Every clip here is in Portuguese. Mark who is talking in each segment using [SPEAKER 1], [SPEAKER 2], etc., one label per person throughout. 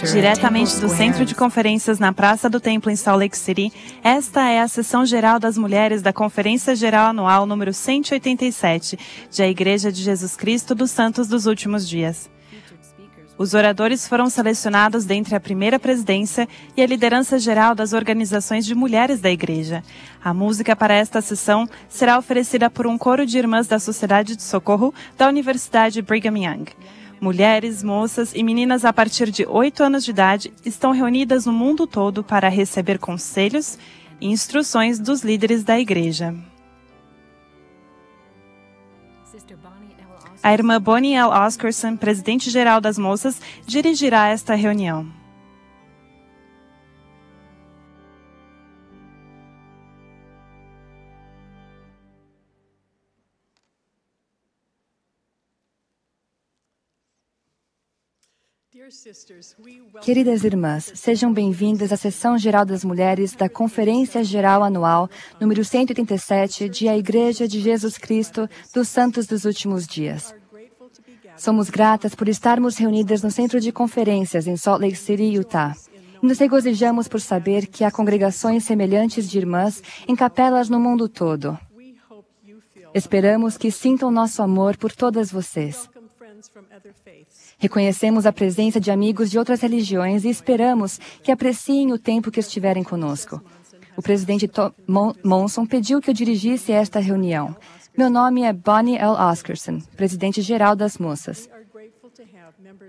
[SPEAKER 1] Diretamente do Centro de Conferências na Praça do Templo em Salt Lake City, esta é a sessão geral das mulheres da Conferência Geral Anual número 187 da Igreja de Jesus Cristo dos Santos dos Últimos Dias. Os oradores foram selecionados dentre a primeira presidência e a liderança geral das organizações de mulheres da Igreja. A música para esta sessão será oferecida por um coro de irmãs da Sociedade de Socorro da Universidade Brigham Young. Mulheres, moças e meninas a partir de 8 anos de idade estão reunidas no mundo todo para receber conselhos e instruções dos líderes da Igreja. A irmã Bonnie L. Oscarson, presidente-geral das moças, dirigirá esta reunião.
[SPEAKER 2] Queridas irmãs, sejam bem-vindas à Sessão Geral das Mulheres da Conferência Geral Anual número 187 de A Igreja de Jesus Cristo dos Santos dos Últimos Dias. Somos gratas por estarmos reunidas no Centro de Conferências em Salt Lake City, Utah. E nos regozijamos por saber que há congregações semelhantes de irmãs em capelas no mundo todo. Esperamos que sintam nosso amor por todas vocês. Reconhecemos a presença de amigos de outras religiões e esperamos que apreciem o tempo que estiverem conosco. O presidente Monson pediu que eu dirigisse esta reunião. Meu nome é Bonnie L. Oscarson, presidente-geral das moças.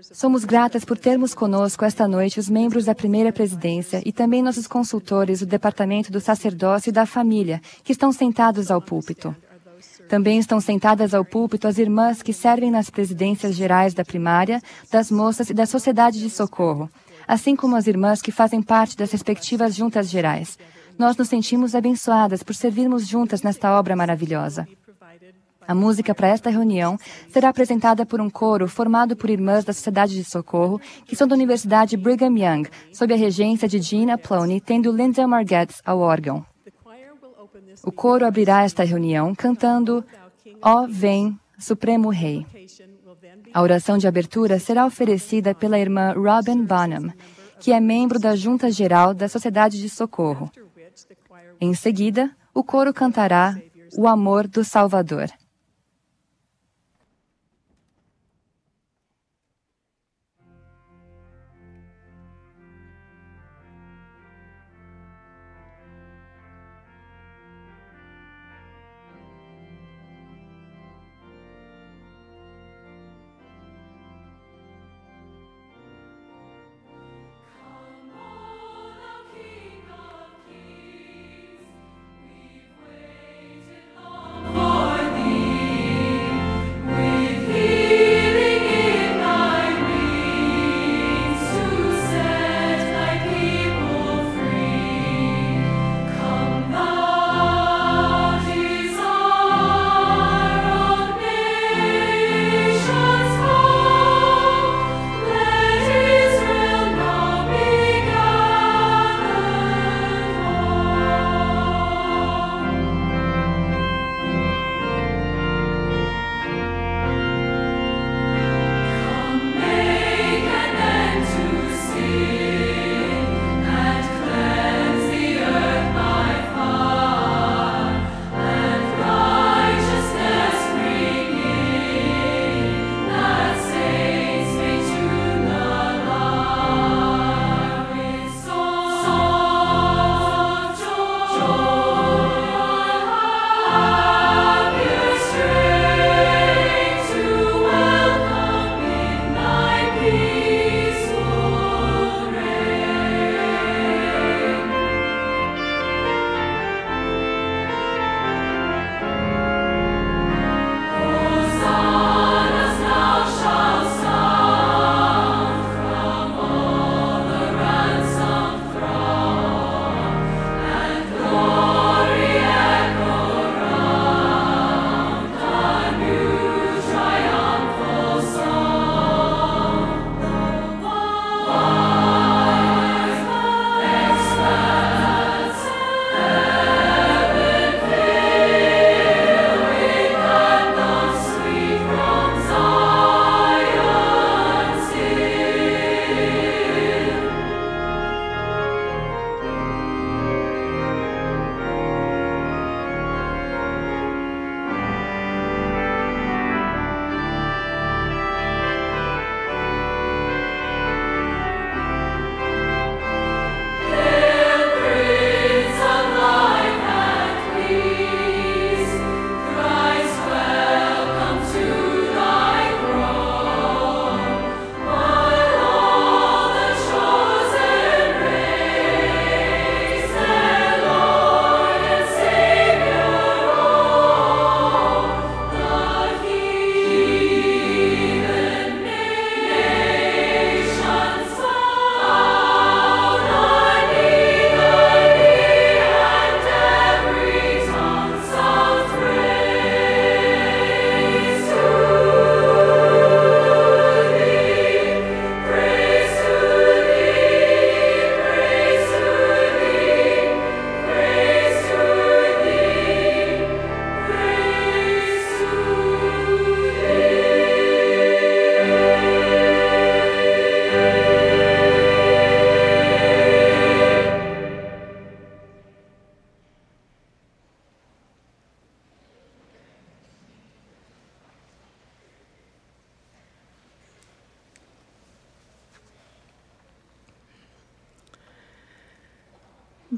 [SPEAKER 2] Somos gratas por termos conosco esta noite os membros da primeira presidência e também nossos consultores do Departamento do Sacerdócio e da Família, que estão sentados ao púlpito. Também estão sentadas ao púlpito as irmãs que servem nas presidências gerais da primária, das moças e da Sociedade de Socorro, assim como as irmãs que fazem parte das respectivas juntas gerais. Nós nos sentimos abençoadas por servirmos juntas nesta obra maravilhosa. A música para esta reunião será apresentada por um coro formado por irmãs da Sociedade de Socorro, que são da Universidade Brigham Young, sob a regência de Gina Ploney, tendo Linda Margetts ao órgão. O coro abrirá esta reunião cantando Ó Vem, Supremo Rei. A oração de abertura será oferecida pela irmã Robin Bonham, que é membro da Junta Geral da Sociedade de Socorro. Em seguida, o coro cantará O Amor do Salvador.
[SPEAKER 3] For thee.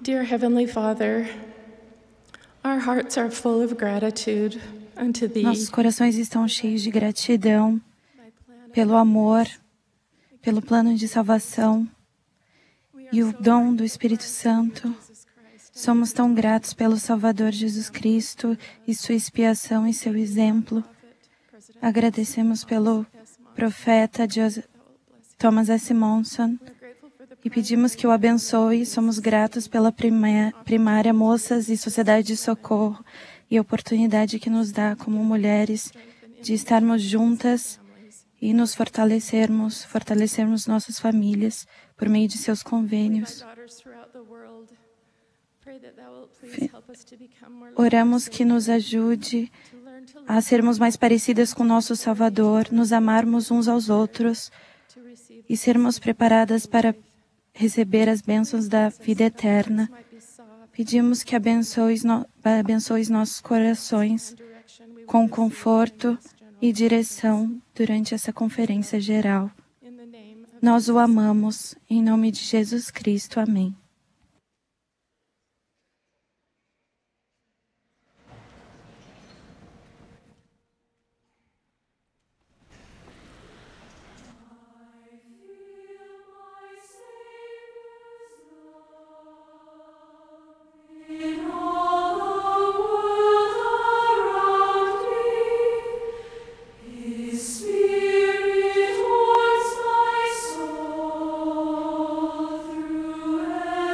[SPEAKER 3] Dear Heavenly Father, our hearts are full of gratitude unto Thee.
[SPEAKER 4] Nossos corações estão cheios de gratidão pelo amor, pelo plano de salvação e o dom do Espírito Santo. Somos tão gratos pelo Salvador Jesus Cristo e sua expiação e seu exemplo. Agradecemos pelo profeta Thomas S. Monson e pedimos que o abençoe. Somos gratos pela primária Moças e Sociedade de Socorro e a oportunidade que nos dá como mulheres de estarmos juntas e nos fortalecermos nossas famílias por meio de seus convênios. Oramos que nos ajude a sermos mais parecidas com nosso Salvador, nos amarmos uns aos outros e sermos preparadas para receber as bênçãos da vida eterna. Pedimos que abençoes nossos corações com conforto e direção durante essa conferência geral. Nós o amamos, em nome de Jesus Cristo. Amém.
[SPEAKER 5] Spirit, warms my soul through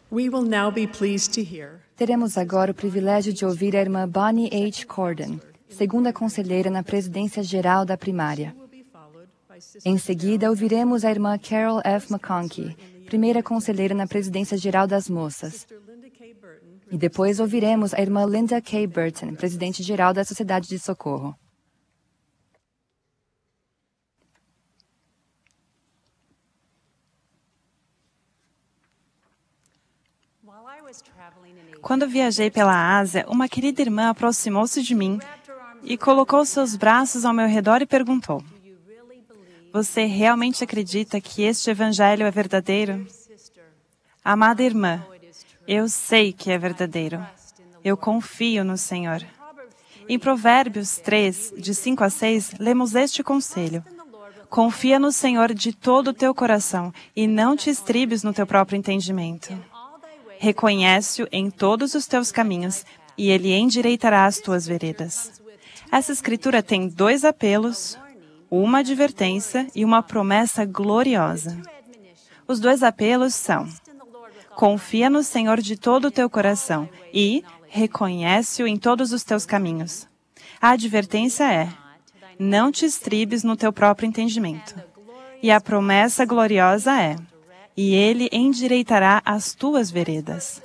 [SPEAKER 3] We will now be pleased to hear
[SPEAKER 2] Teremos agora o privilégio de ouvir a irmã Bonnie H. Corden, segunda conselheira na presidência geral da primária. Em seguida, ouviremos a irmã Carol F. McConkie, primeira conselheira na presidência geral das moças. E depois ouviremos a irmã Linda K. Burton, presidente geral da Sociedade de Socorro.
[SPEAKER 1] Quando viajei pela Ásia, uma querida irmã aproximou-se de mim e colocou seus braços ao meu redor e perguntou: "Você realmente acredita que este evangelho é verdadeiro?" Amada irmã, eu sei que é verdadeiro. Eu confio no Senhor. Em Provérbios 3, de 5 a 6, lemos este conselho: confia no Senhor de todo o teu coração e não te estribes no teu próprio entendimento. Reconhece-o em todos os teus caminhos e ele endireitará as tuas veredas. Essa escritura tem 2 apelos, uma advertência e uma promessa gloriosa. Os 2 apelos são: confia no Senhor de todo o teu coração e reconhece-o em todos os teus caminhos. A advertência é: não te estribes no teu próprio entendimento. E a promessa gloriosa é: e ele endireitará as tuas veredas.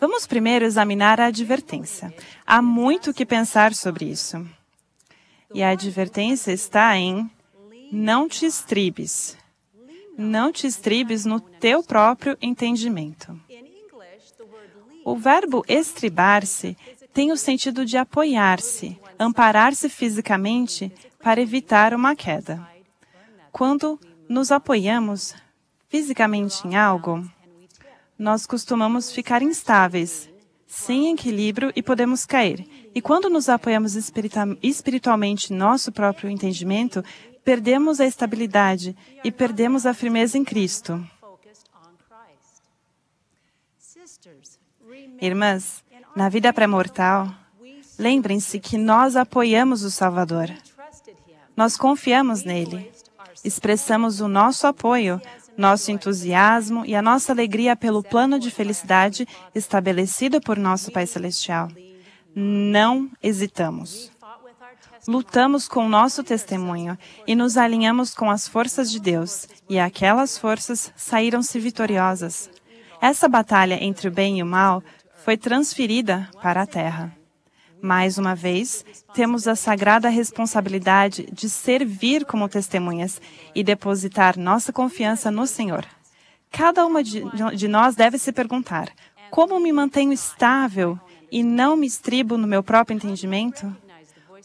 [SPEAKER 1] Vamos primeiro examinar a advertência. Há muito o que pensar sobre isso. E a advertência está em: não te estribes. Não te estribes no teu próprio entendimento. O verbo estribar-se tem o sentido de apoiar-se, amparar-se fisicamente para evitar uma queda. Quando nos apoiamos fisicamente em algo, nós costumamos ficar instáveis, sem equilíbrio e podemos cair. E quando nos apoiamos espiritualmente em nosso próprio entendimento, perdemos a estabilidade e perdemos a firmeza em Cristo. Irmãs, na vida pré-mortal, lembrem-se que nós apoiamos o Salvador. Nós confiamos nele. Expressamos o nosso apoio, nosso entusiasmo e a nossa alegria pelo plano de felicidade estabelecido por nosso Pai Celestial. Não hesitamos. Lutamos com o nosso testemunho e nos alinhamos com as forças de Deus, e aquelas forças saíram-se vitoriosas. Essa batalha entre o bem e o mal foi transferida para a terra. Mais uma vez, temos a sagrada responsabilidade de servir como testemunhas e depositar nossa confiança no Senhor. Cada uma de nós deve se perguntar: como me mantenho estável e não me estribo no meu próprio entendimento?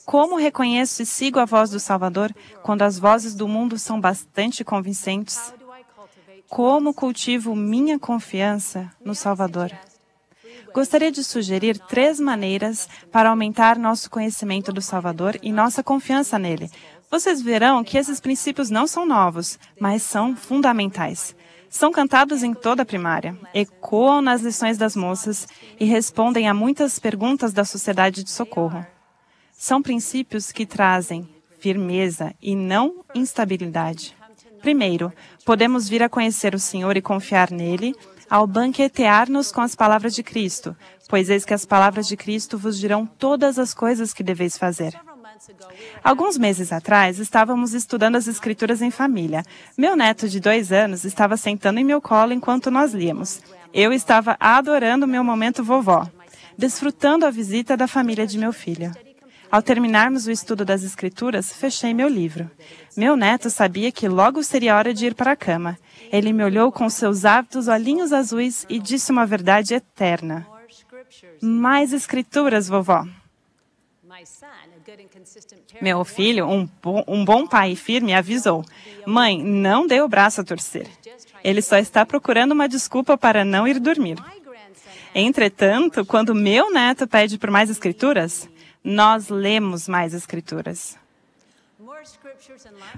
[SPEAKER 1] Como reconheço e sigo a voz do Salvador quando as vozes do mundo são bastante convincentes? Como cultivo minha confiança no Salvador? Gostaria de sugerir 3 maneiras para aumentar nosso conhecimento do Salvador e nossa confiança nele. Vocês verão que esses princípios não são novos, mas são fundamentais. São cantados em toda a primária, ecoam nas lições das moças e respondem a muitas perguntas da Sociedade de Socorro. São princípios que trazem firmeza e não instabilidade. Primeiro, podemos vir a conhecer o Senhor e confiar nele ao banquetear-nos com as palavras de Cristo, pois eis que as palavras de Cristo vos dirão todas as coisas que deveis fazer. Alguns meses atrás, estávamos estudando as Escrituras em família. Meu neto de 2 anos estava sentando em meu colo enquanto nós líamos. Eu estava adorando meu momento vovó, desfrutando a visita da família de meu filho. Ao terminarmos o estudo das Escrituras, fechei meu livro. Meu neto sabia que logo seria hora de ir para a cama. Ele me olhou com seus ávidos olhinhos azuis e disse uma verdade eterna: mais Escrituras, vovó. Meu filho, um bom pai firme, avisou: mãe, não dê o braço a torcer. Ele só está procurando uma desculpa para não ir dormir. Entretanto, quando meu neto pede por mais Escrituras, nós lemos mais Escrituras.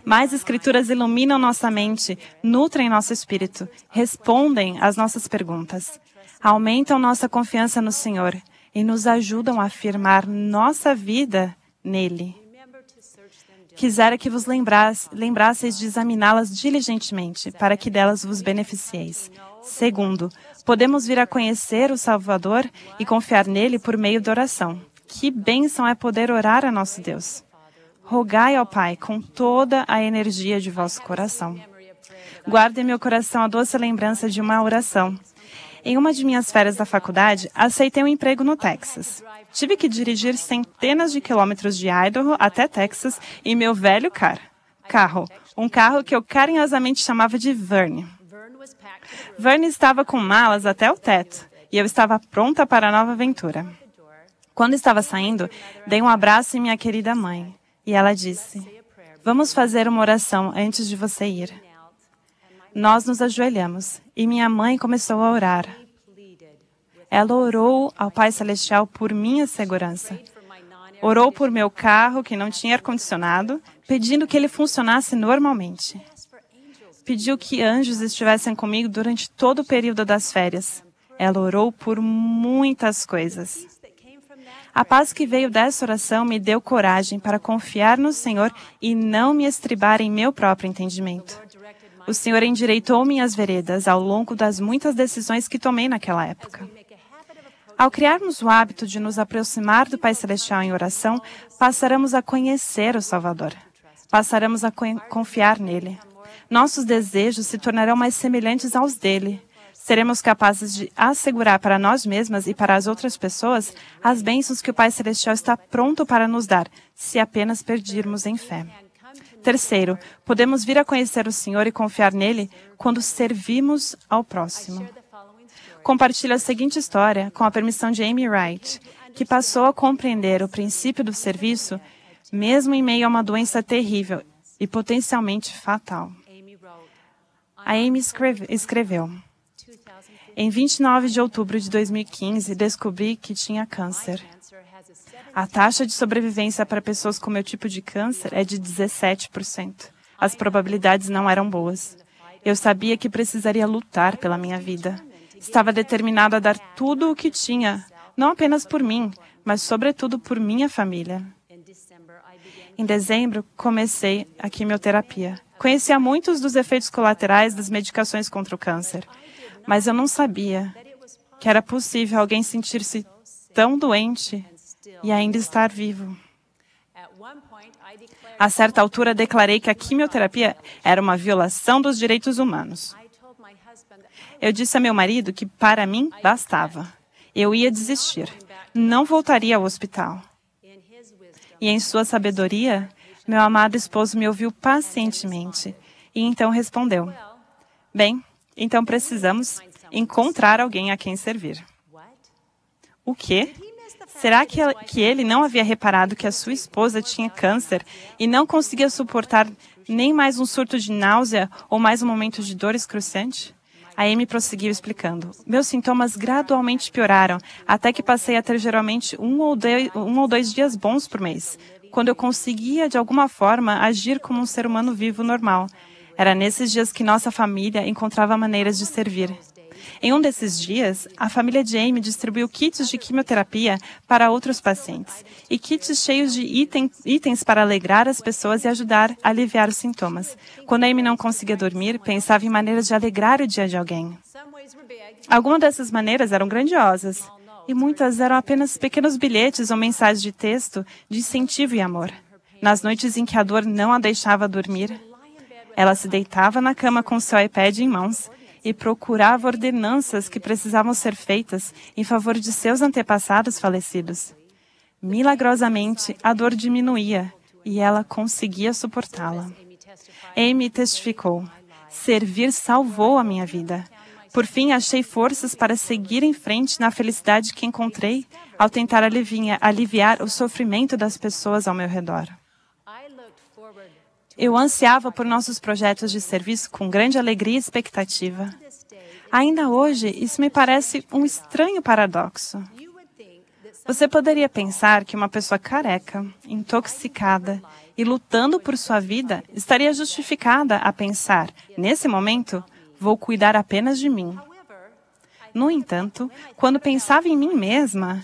[SPEAKER 1] Mais Escrituras iluminam nossa mente, nutrem nosso espírito, respondem às nossas perguntas, aumentam nossa confiança no Senhor e nos ajudam a afirmar nossa vida nele. Quisera que vos lembrasseis de examiná-las diligentemente, para que delas vos beneficieis. Segundo, podemos vir a conhecer o Salvador e confiar nele por meio da oração. Que bênção é poder orar a nosso Deus. Rogai ao Pai com toda a energia de vosso coração. Guarde em meu coração a doce lembrança de uma oração. Em uma de minhas férias da faculdade, aceitei um emprego no Texas. Tive que dirigir centenas de quilômetros de Idaho até Texas em meu velho carro. Um carro que eu carinhosamente chamava de Verne. Verne estava com malas até o teto e eu estava pronta para a nova aventura. Quando estava saindo, dei um abraço em minha querida mãe e ela disse: "Vamos fazer uma oração antes de você ir." Nós nos ajoelhamos e minha mãe começou a orar. Ela orou ao Pai Celestial por minha segurança. Orou por meu carro, que não tinha ar-condicionado, pedindo que ele funcionasse normalmente. Pediu que anjos estivessem comigo durante todo o período das férias. Ela orou por muitas coisas. A paz que veio dessa oração me deu coragem para confiar no Senhor e não me estribar em meu próprio entendimento. O Senhor endireitou minhas veredas ao longo das muitas decisões que tomei naquela época. Ao criarmos o hábito de nos aproximar do Pai Celestial em oração, passaremos a conhecer o Salvador. Passaremos a confiar nele. Nossos desejos se tornarão mais semelhantes aos dele. Seremos capazes de assegurar para nós mesmas e para as outras pessoas as bênçãos que o Pai Celestial está pronto para nos dar, se apenas pedirmos em fé. Terceiro, podemos vir a conhecer o Senhor e confiar nele quando servimos ao próximo. Compartilho a seguinte história com a permissão de Amy Wright, que passou a compreender o princípio do serviço mesmo em meio a uma doença terrível e potencialmente fatal. A Amy escreveu: "Em 29 de outubro de 2015, descobri que tinha câncer. A taxa de sobrevivência para pessoas com meu tipo de câncer é de 17%. As probabilidades não eram boas. Eu sabia que precisaria lutar pela minha vida. Estava determinada a dar tudo o que tinha, não apenas por mim, mas sobretudo por minha família. Em dezembro, comecei a quimioterapia. Conhecia muitos dos efeitos colaterais das medicações contra o câncer, mas eu não sabia que era possível alguém sentir-se tão doente e ainda estar vivo. A certa altura, declarei que a quimioterapia era uma violação dos direitos humanos. Eu disse a meu marido que, para mim, bastava. Eu ia desistir. Não voltaria ao hospital. E, em sua sabedoria, meu amado esposo me ouviu pacientemente e então respondeu: "Bem, então precisamos encontrar alguém a quem servir." O quê? Será que ele não havia reparado que a sua esposa tinha câncer e não conseguia suportar nem mais um surto de náusea ou mais um momento de dor excruciante? A Amy prosseguiu explicando: "Meus sintomas gradualmente pioraram, até que passei a ter geralmente um ou dois dias bons por mês, quando eu conseguia, de alguma forma, agir como um ser humano vivo normal. Era nesses dias que nossa família encontrava maneiras de servir. Em um desses dias, a família de Amy distribuiu kits de quimioterapia para outros pacientes e kits cheios de itens para alegrar as pessoas e ajudar a aliviar os sintomas. Quando a Amy não conseguia dormir, pensava em maneiras de alegrar o dia de alguém. Algumas dessas maneiras eram grandiosas e muitas eram apenas pequenos bilhetes ou mensagens de texto de incentivo e amor. Nas noites em que a dor não a deixava dormir, ela se deitava na cama com seu iPad em mãos e procurava ordenanças que precisavam ser feitas em favor de seus antepassados falecidos. Milagrosamente, a dor diminuía e ela conseguia suportá-la. Amy testificou: "Servir salvou a minha vida. Por fim, achei forças para seguir em frente na felicidade que encontrei ao tentar aliviar o sofrimento das pessoas ao meu redor." Eu ansiava por nossos projetos de serviço com grande alegria e expectativa. Ainda hoje, isso me parece um estranho paradoxo. Você poderia pensar que uma pessoa careca, intoxicada e lutando por sua vida estaria justificada a pensar: nesse momento, vou cuidar apenas de mim. No entanto, quando pensava em mim mesma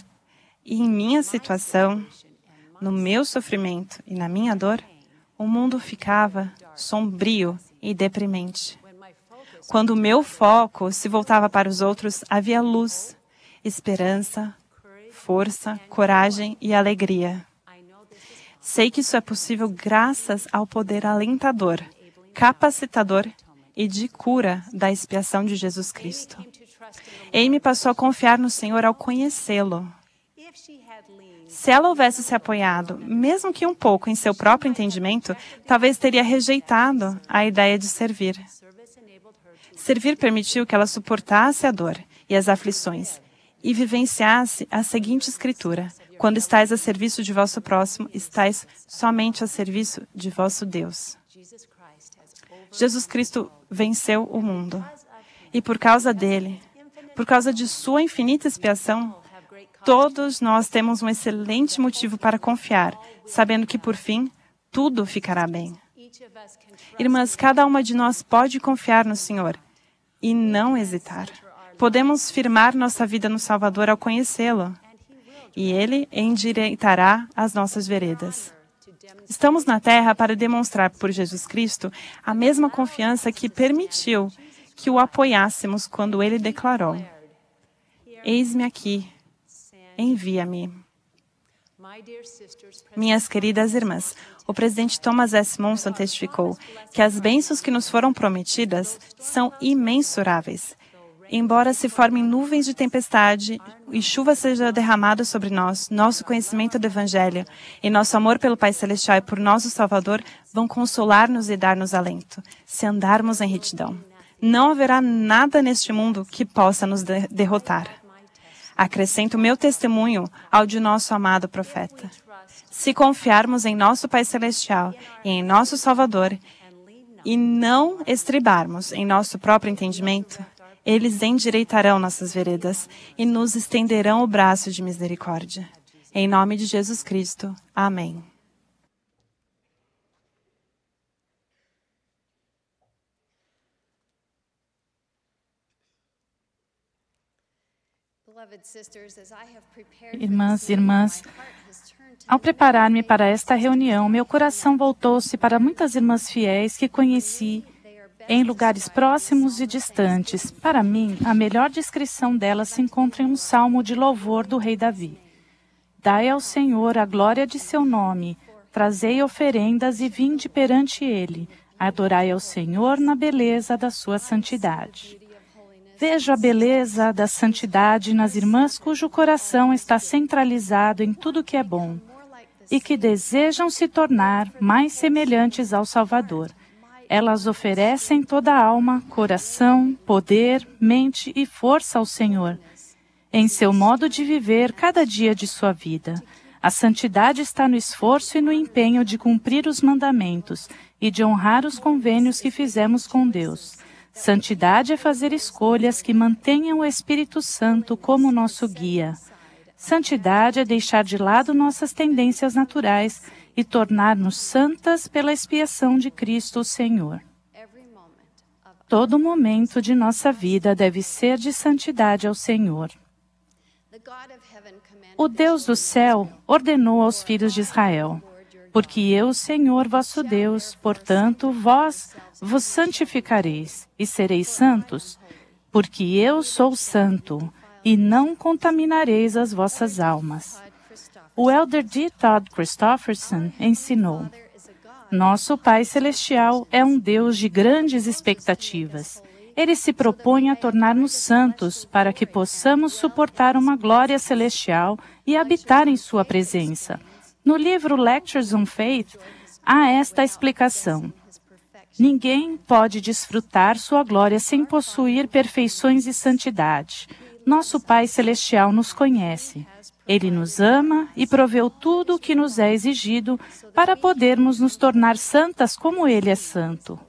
[SPEAKER 1] e em minha situação, no meu sofrimento e na minha dor, o mundo ficava sombrio e deprimente. Quando o meu foco se voltava para os outros, havia luz, esperança, força, coragem e alegria. Sei que isso é possível graças ao poder alentador, capacitador e de cura da expiação de Jesus Cristo. Amy passou a confiar no Senhor ao conhecê-lo. Se ela houvesse se apoiado, mesmo que um pouco, em seu próprio entendimento, talvez teria rejeitado a ideia de servir. Servir permitiu que ela suportasse a dor e as aflições e vivenciasse a seguinte escritura: quando estáis a serviço de vosso próximo, estáis somente a serviço de vosso Deus. Jesus Cristo venceu o mundo. E por causa dele, por causa de sua infinita expiação, todos nós temos um excelente motivo para confiar, sabendo que, por fim, tudo ficará bem. Irmãs, cada uma de nós pode confiar no Senhor e não hesitar. Podemos firmar nossa vida no Salvador ao conhecê-lo, e Ele endireitará as nossas veredas. Estamos na Terra para demonstrar por Jesus Cristo a mesma confiança que permitiu que o apoiássemos quando Ele declarou: eis-me aqui, envia-me. Minhas queridas irmãs, o presidente Thomas S. Monson testificou que as bênçãos que nos foram prometidas são imensuráveis. Embora se formem nuvens de tempestade e chuva seja derramada sobre nós, nosso conhecimento do Evangelho e nosso amor pelo Pai Celestial e por nosso Salvador vão consolar-nos e dar-nos alento, se andarmos em retidão. Não haverá nada neste mundo que possa nos derrotar. Acrescento meu testemunho ao de nosso amado profeta. Se confiarmos em nosso Pai Celestial e em nosso Salvador e não estribarmos em nosso próprio entendimento, eles endireitarão nossas veredas e nos estenderão o braço de misericórdia. Em nome de Jesus Cristo. Amém.
[SPEAKER 3] Irmãs, ao preparar-me para esta reunião, meu coração voltou-se para muitas irmãs fiéis que conheci em lugares próximos e distantes. Para mim, a melhor descrição delas se encontra em um salmo de louvor do rei Davi. Dai ao Senhor a glória de seu nome, trazei oferendas e vinde perante ele. Adorai ao Senhor na beleza da sua santidade. Vejo a beleza da santidade nas irmãs cujo coração está centralizado em tudo que é bom e que desejam se tornar mais semelhantes ao Salvador. Elas oferecem toda a alma, coração, poder, mente e força ao Senhor, em seu modo de viver cada dia de sua vida. A santidade está no esforço e no empenho de cumprir os mandamentos e de honrar os convênios que fizemos com Deus. Santidade é fazer escolhas que mantenham o Espírito Santo como nosso guia. Santidade é deixar de lado nossas tendências naturais e tornar-nos santas pela expiação de Cristo, o Senhor. Todo momento de nossa vida deve ser de santidade ao Senhor. O Deus do céu ordenou aos filhos de Israel: porque eu, Senhor vosso Deus, portanto, vós vos santificareis e sereis santos, porque eu sou santo, e não contaminareis as vossas almas. O elder D. Todd Christofferson ensinou: nosso Pai Celestial é um Deus de grandes expectativas. Ele se propõe a tornar-nos santos para que possamos suportar uma glória celestial e habitar em sua presença. No livro Lectures on Faith, há esta explicação: ninguém pode desfrutar sua glória sem possuir perfeições e santidade. Nosso Pai Celestial nos conhece. Ele nos ama e proveu tudo o que nos é exigido para podermos nos tornar santas como Ele é santo.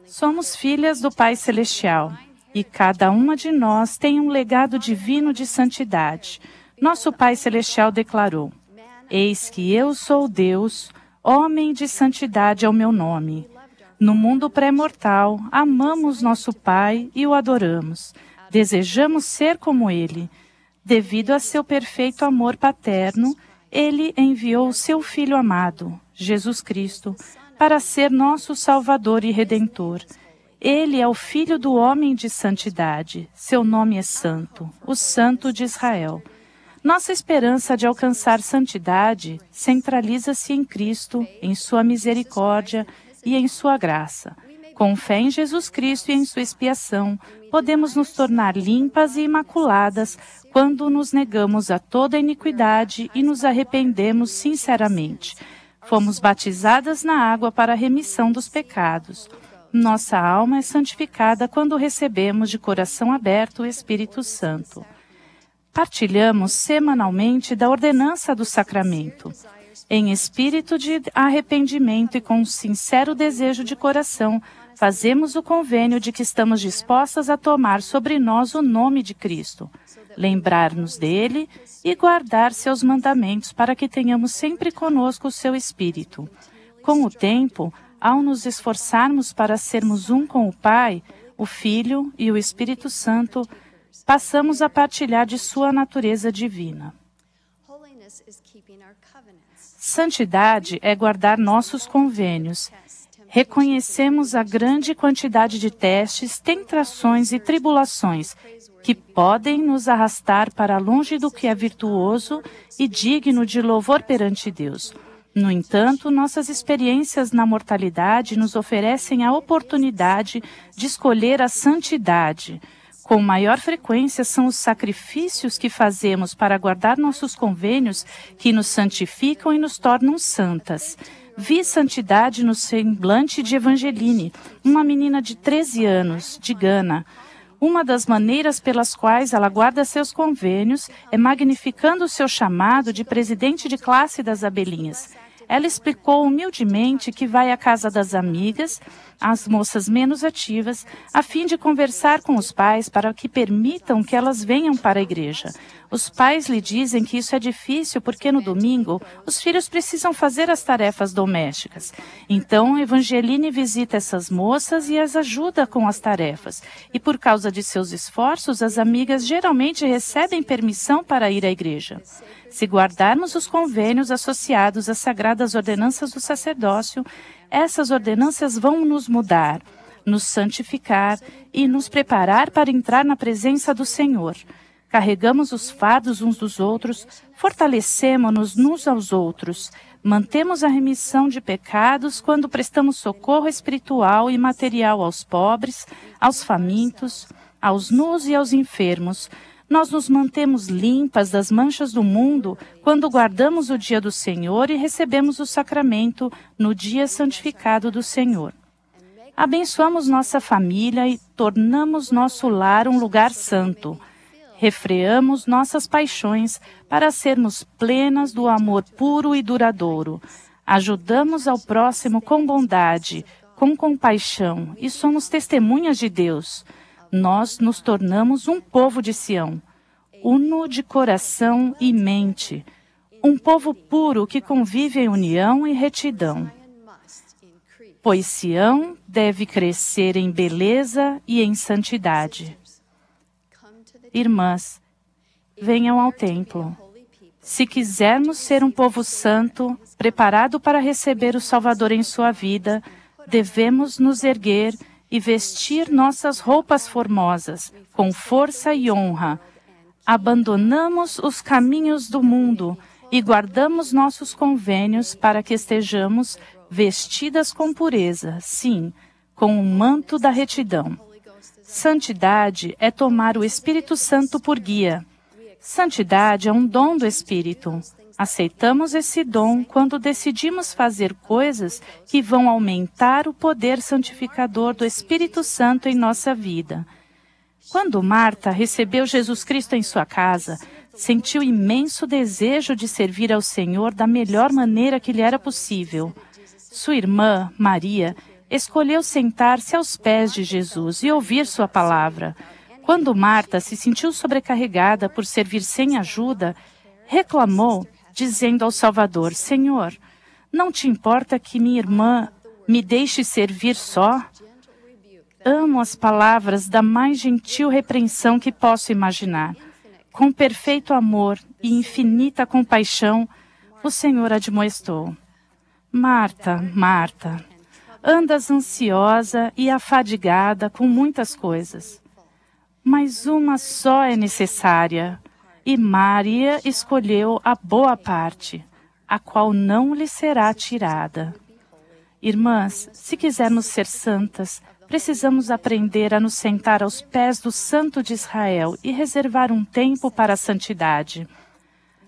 [SPEAKER 3] Somos filhas do Pai Celestial e cada uma de nós tem um legado divino de santidade. Nosso Pai Celestial declarou: eis que eu sou Deus, homem de santidade é o meu nome. No mundo pré-mortal, amamos nosso Pai e o adoramos. Desejamos ser como Ele. Devido a seu perfeito amor paterno, Ele enviou o seu Filho amado, Jesus Cristo, para ser nosso Salvador e Redentor. Ele é o Filho do homem de santidade. Seu nome é Santo, o Santo de Israel. Nossa esperança de alcançar santidade centraliza-se em Cristo, em sua misericórdia e em sua graça. Com fé em Jesus Cristo e em sua expiação, podemos nos tornar limpas e imaculadas quando nos negamos a toda iniquidade e nos arrependemos sinceramente. Fomos batizadas na água para a remissão dos pecados. Nossa alma é santificada quando recebemos de coração aberto o Espírito Santo. Partilhamos semanalmente da ordenança do sacramento. Em espírito de arrependimento e com um sincero desejo de coração, fazemos o convênio de que estamos dispostas a tomar sobre nós o nome de Cristo, lembrar-nos dele e guardar seus mandamentos para que tenhamos sempre conosco o seu Espírito. Com o tempo, ao nos esforçarmos para sermos um com o Pai, o Filho e o Espírito Santo, passamos a partilhar de sua natureza divina. Santidade é guardar nossos convênios. Reconhecemos a grande quantidade de testes, tentações e tribulações que podem nos arrastar para longe do que é virtuoso e digno de louvor perante Deus. No entanto, nossas experiências na mortalidade nos oferecem a oportunidade de escolher a santidade. Com maior frequência são os sacrifícios que fazemos para guardar nossos convênios que nos santificam e nos tornam santas. Vi santidade no semblante de Evangeline, uma menina de 13 anos, de Gana. Uma das maneiras pelas quais ela guarda seus convênios é magnificando o seu chamado de presidente de classe das abelhinhas. Ela explicou humildemente que vai à casa das amigas, as moças menos ativas, a fim de conversar com os pais para que permitam que elas venham para a igreja. Os pais lhe dizem que isso é difícil porque no domingo os filhos precisam fazer as tarefas domésticas. Então, Evangeline visita essas moças e as ajuda com as tarefas. E por causa de seus esforços, as amigas geralmente recebem permissão para ir à igreja. Se guardarmos os convênios associados às sagradas ordenanças do sacerdócio, essas ordenanças vão nos mudar, nos santificar e nos preparar para entrar na presença do Senhor. Carregamos os fardos uns dos outros, fortalecemos-nos uns aos outros, mantemos a remissão de pecados quando prestamos socorro espiritual e material aos pobres, aos famintos, aos nus e aos enfermos. Nós nos mantemos limpas das manchas do mundo quando guardamos o dia do Senhor e recebemos o sacramento no dia santificado do Senhor. Abençoamos nossa família e tornamos nosso lar um lugar santo. Refreamos nossas paixões para sermos plenas do amor puro e duradouro. Ajudamos ao próximo com bondade, com compaixão e somos testemunhas de Deus. Nós nos tornamos um povo de Sião, uno de coração e mente, um povo puro que convive em união e retidão. Pois Sião deve crescer em beleza e em santidade. Irmãs, venham ao templo. Se quisermos ser um povo santo, preparado para receber o Salvador em sua vida, devemos nos erguer e vestir nossas roupas formosas, com força e honra. Abandonamos os caminhos do mundo e guardamos nossos convênios para que estejamos vestidas com pureza, sim, com o manto da retidão. Santidade é tomar o Espírito Santo por guia. Santidade é um dom do Espírito. Aceitamos esse dom quando decidimos fazer coisas que vão aumentar o poder santificador do Espírito Santo em nossa vida. Quando Marta recebeu Jesus Cristo em sua casa, sentiu imenso desejo de servir ao Senhor da melhor maneira que lhe era possível. Sua irmã, Maria, escolheu sentar-se aos pés de Jesus e ouvir sua palavra. Quando Marta se sentiu sobrecarregada por servir sem ajuda, reclamou, dizendo ao Salvador: Senhor, não te importa que minha irmã me deixe servir só? Amo as palavras da mais gentil repreensão que posso imaginar. Com perfeito amor e infinita compaixão, O Senhor admoestou: Marta, Marta, andas ansiosa e afadigada com muitas coisas, mas uma só é necessária, e Maria escolheu a boa parte, a qual não lhe será tirada. Irmãs, se quisermos ser santas, precisamos aprender a nos sentar aos pés do Santo de Israel e reservar um tempo para a santidade.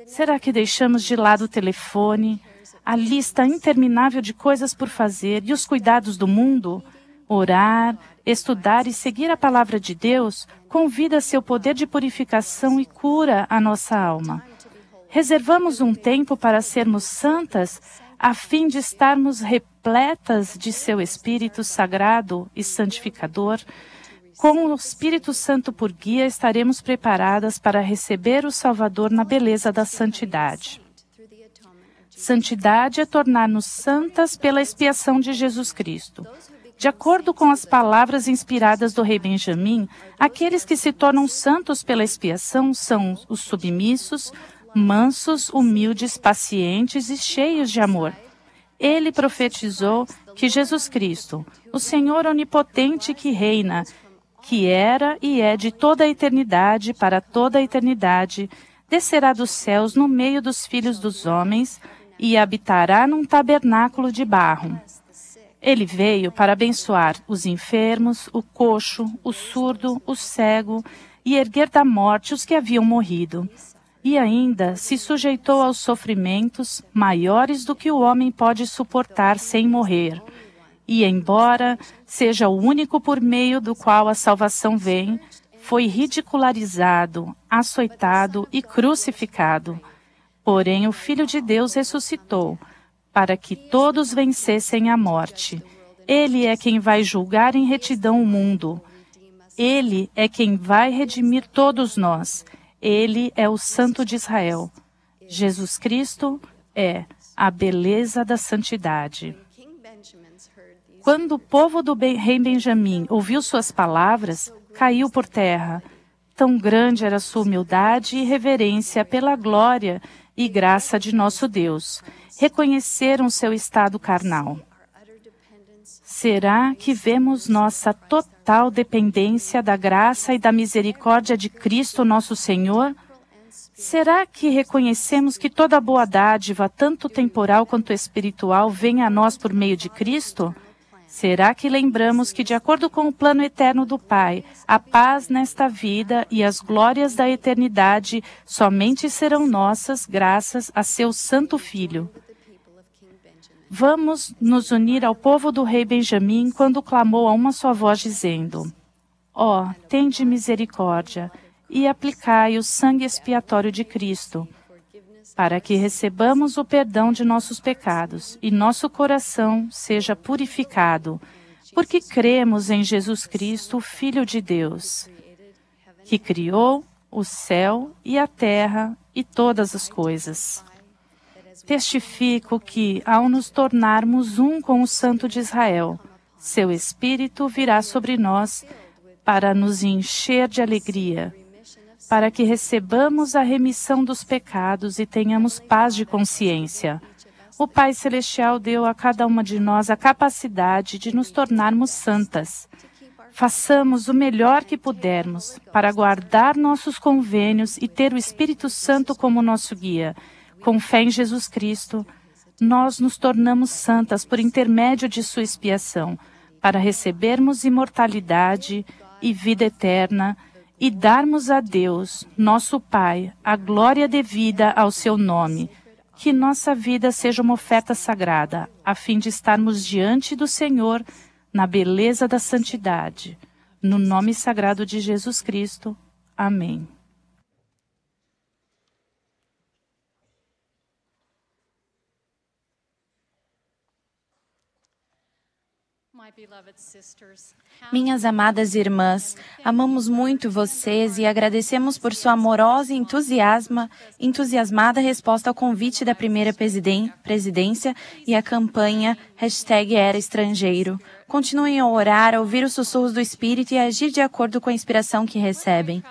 [SPEAKER 3] Será que deixamos de lado o telefone, a lista interminável de coisas por fazer e os cuidados do mundo? Orar, estudar e seguir a palavra de Deus convida seu poder de purificação e cura a nossa alma. Reservamos um tempo para sermos santas, a fim de estarmos repletas de seu Espírito Sagrado e Santificador. Com o Espírito Santo por guia, estaremos preparadas para receber o Salvador na beleza da santidade. Santidade é tornar-nos santas pela expiação de Jesus Cristo. De acordo com as palavras inspiradas do rei Benjamim, aqueles que se tornam santos pela expiação são os submissos, mansos, humildes, pacientes e cheios de amor. Ele profetizou que Jesus Cristo, o Senhor onipotente que reina, que era e é de toda a eternidade para toda a eternidade, descerá dos céus no meio dos filhos dos homens e habitará num tabernáculo de barro. Ele veio para abençoar os enfermos, o coxo, o surdo, o cego e erguer da morte os que haviam morrido. E ainda se sujeitou aos sofrimentos maiores do que o homem pode suportar sem morrer. E, embora seja o único por meio do qual a salvação vem, foi ridicularizado, açoitado e crucificado. Porém, o Filho de Deus ressuscitou, para que todos vencessem a morte. Ele é quem vai julgar em retidão o mundo. Ele é quem vai redimir todos nós. Ele é o Santo de Israel. Jesus Cristo é a beleza da santidade. Quando o povo do rei Benjamim ouviu suas palavras, caiu por terra. Tão grande era sua humildade e reverência pela glória e graça de nosso Deus. Reconheceram seu estado carnal. Será que vemos nossa total dependência da graça e da misericórdia de Cristo, nosso Senhor? Será que reconhecemos que toda boa dádiva, tanto temporal quanto espiritual, vem a nós por meio de Cristo? Será que lembramos que, de acordo com o plano eterno do Pai, a paz nesta vida e as glórias da eternidade somente serão nossas graças a seu Santo Filho? Vamos nos unir ao povo do rei Benjamim quando clamou a uma só voz dizendo: Ó, tende misericórdia e aplicai o sangue expiatório de Cristo, para que recebamos o perdão de nossos pecados e nosso coração seja purificado, porque cremos em Jesus Cristo, Filho de Deus, que criou o céu e a terra e todas as coisas. Testifico que, ao nos tornarmos um com o Santo de Israel, seu Espírito virá sobre nós para nos encher de alegria, para que recebamos a remissão dos pecados e tenhamos paz de consciência. O Pai Celestial deu a cada uma de nós a capacidade de nos tornarmos santas. Façamos o melhor que pudermos para guardar nossos convênios e ter o Espírito Santo como nosso guia. Com fé em Jesus Cristo, nós nos tornamos santas por intermédio de sua expiação, para recebermos imortalidade e vida eterna, e darmos a Deus, nosso Pai, a glória devida ao seu nome. Que nossa vida seja uma oferta sagrada, a fim de estarmos diante do Senhor na beleza da santidade. No nome sagrado de Jesus Cristo. Amém.
[SPEAKER 4] Minhas amadas irmãs, amamos muito vocês e agradecemos por sua amorosa e entusiasmada resposta ao convite da primeira presidência e à campanha #EraEstrangeiro. Continuem a orar, a ouvir os sussurros do Espírito e a agir de acordo com a inspiração que recebem.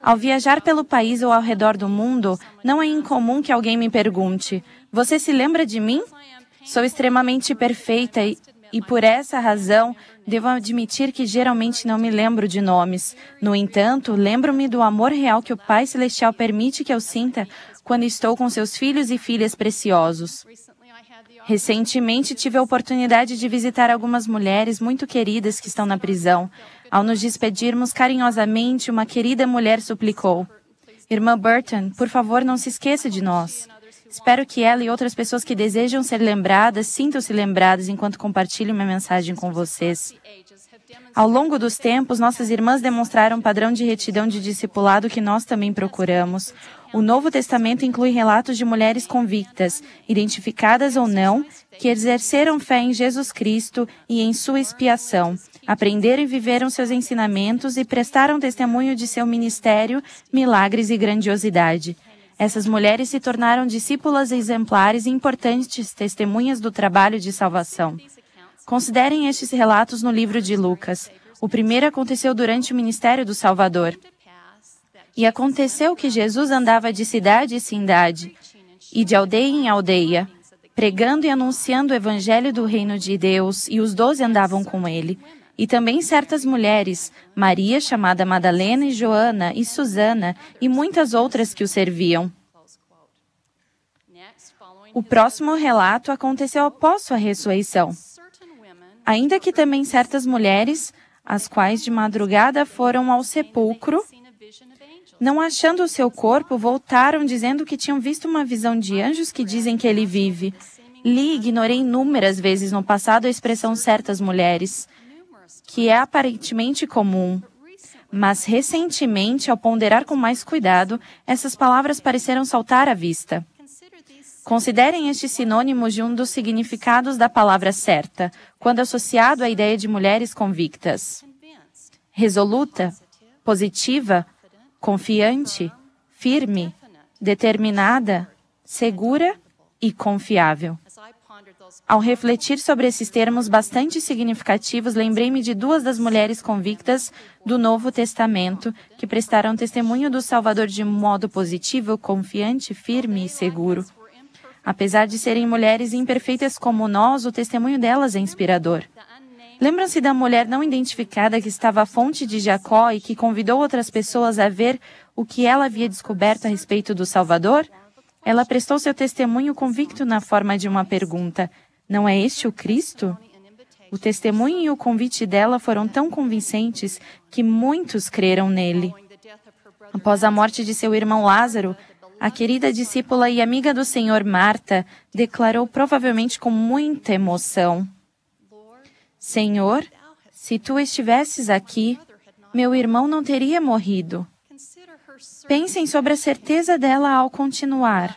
[SPEAKER 4] Ao viajar pelo país ou ao redor do mundo, não é incomum que alguém me pergunte: "Você se lembra de mim?" Sou extremamente perfeita e por essa razão, devo admitir que geralmente não me lembro de nomes. No entanto, lembro-me do amor real que o Pai Celestial permite que eu sinta quando estou com seus filhos e filhas preciosos. Recentemente, tive a oportunidade de visitar algumas mulheres muito queridas que estão na prisão. Ao nos despedirmos carinhosamente, uma querida mulher suplicou: "Irmã Burton, por favor, não se esqueça de nós." Espero que ela e outras pessoas que desejam ser lembradas sintam-se lembradas enquanto compartilho minha mensagem com vocês. Ao longo dos tempos, nossas irmãs demonstraram um padrão de retidão de discipulado que nós também procuramos. O Novo Testamento inclui relatos de mulheres convictas, identificadas ou não, que exerceram fé em Jesus Cristo e em sua expiação, aprenderam e viveram seus ensinamentos e prestaram testemunho de seu ministério, milagres e grandiosidade. Essas mulheres se tornaram discípulas exemplares e importantes testemunhas do trabalho de salvação. Considerem estes relatos no livro de Lucas. O primeiro aconteceu durante o ministério do Salvador. E aconteceu que Jesus andava de cidade em cidade e de aldeia em aldeia, pregando e anunciando o evangelho do reino de Deus, e os 12 andavam com ele. E também certas mulheres, Maria, chamada Madalena, e Joana, e Susana, e muitas outras que o serviam. O próximo relato aconteceu após sua ressurreição. Ainda que também certas mulheres, as quais de madrugada foram ao sepulcro, não achando o seu corpo, voltaram dizendo que tinham visto uma visão de anjos que dizem que ele vive. Li e ignorei inúmeras vezes no passado a expressão certas mulheres, que é aparentemente comum. Mas recentemente, ao ponderar com mais cuidado, essas palavras pareceram saltar à vista. Considerem este sinônimo de um dos significados da palavra certa, quando associado à ideia de mulheres convictas: resoluta, positiva, confiante, firme, determinada, segura e confiável. Ao refletir sobre esses termos bastante significativos, lembrei-me de duas das mulheres convictas do Novo Testamento que prestaram testemunho do Salvador de modo positivo, confiante, firme e seguro. Apesar de serem mulheres imperfeitas como nós, o testemunho delas é inspirador. Lembram-se da mulher não identificada que estava à fonte de Jacó e que convidou outras pessoas a ver o que ela havia descoberto a respeito do Salvador? Ela prestou seu testemunho convicto na forma de uma pergunta: "Não é este o Cristo?" O testemunho e o convite dela foram tão convincentes que muitos creram nele. Após a morte de seu irmão Lázaro, a querida discípula e amiga do Senhor Marta declarou, provavelmente com muita emoção: "Senhor, se tu estivesses aqui, meu irmão não teria morrido." Pensem sobre a certeza dela ao continuar: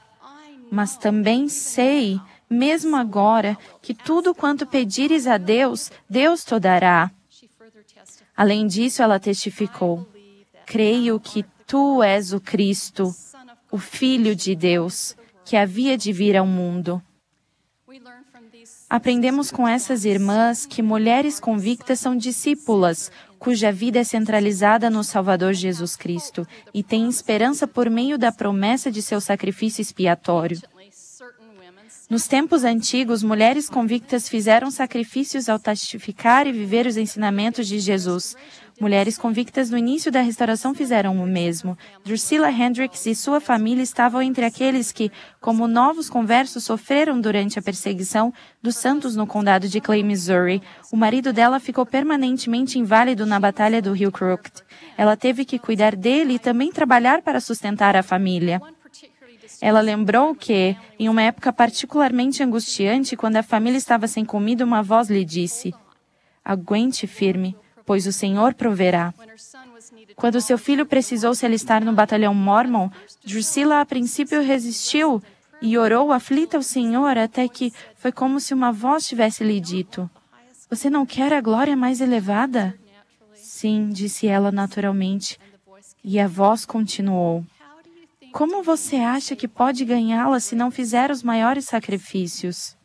[SPEAKER 4] "Mas também sei, mesmo agora, que tudo quanto pedires a Deus, Deus te dará." Além disso, ela testificou: "Creio que tu és o Cristo, o Filho de Deus, que havia de vir ao mundo." Aprendemos com essas irmãs que mulheres convictas são discípulas, cuja vida é centralizada no Salvador Jesus Cristo e têm esperança por meio da promessa de seu sacrifício expiatório. Nos tempos antigos, mulheres convictas fizeram sacrifícios ao testificar e viver os ensinamentos de Jesus. Mulheres convictas no início da restauração fizeram o mesmo. Drusilla Hendricks e sua família estavam entre aqueles que, como novos conversos, sofreram durante a perseguição dos santos no condado de Clay, Missouri. O marido dela ficou permanentemente inválido na batalha do Rio Crooked. Ela teve que cuidar dele e também trabalhar para sustentar a família. Ela lembrou que, em uma época particularmente angustiante, quando a família estava sem comida, uma voz lhe disse: "Aguente firme, pois o Senhor proverá." Quando seu filho precisou se alistar no batalhão Mormon, Drusilla a princípio resistiu e orou aflita ao Senhor até que foi como se uma voz tivesse lhe dito: "Você não quer a glória mais elevada?" "Sim", disse ela naturalmente, e a voz continuou: "Como você acha que pode ganhá-la se não fizer os maiores sacrifícios?"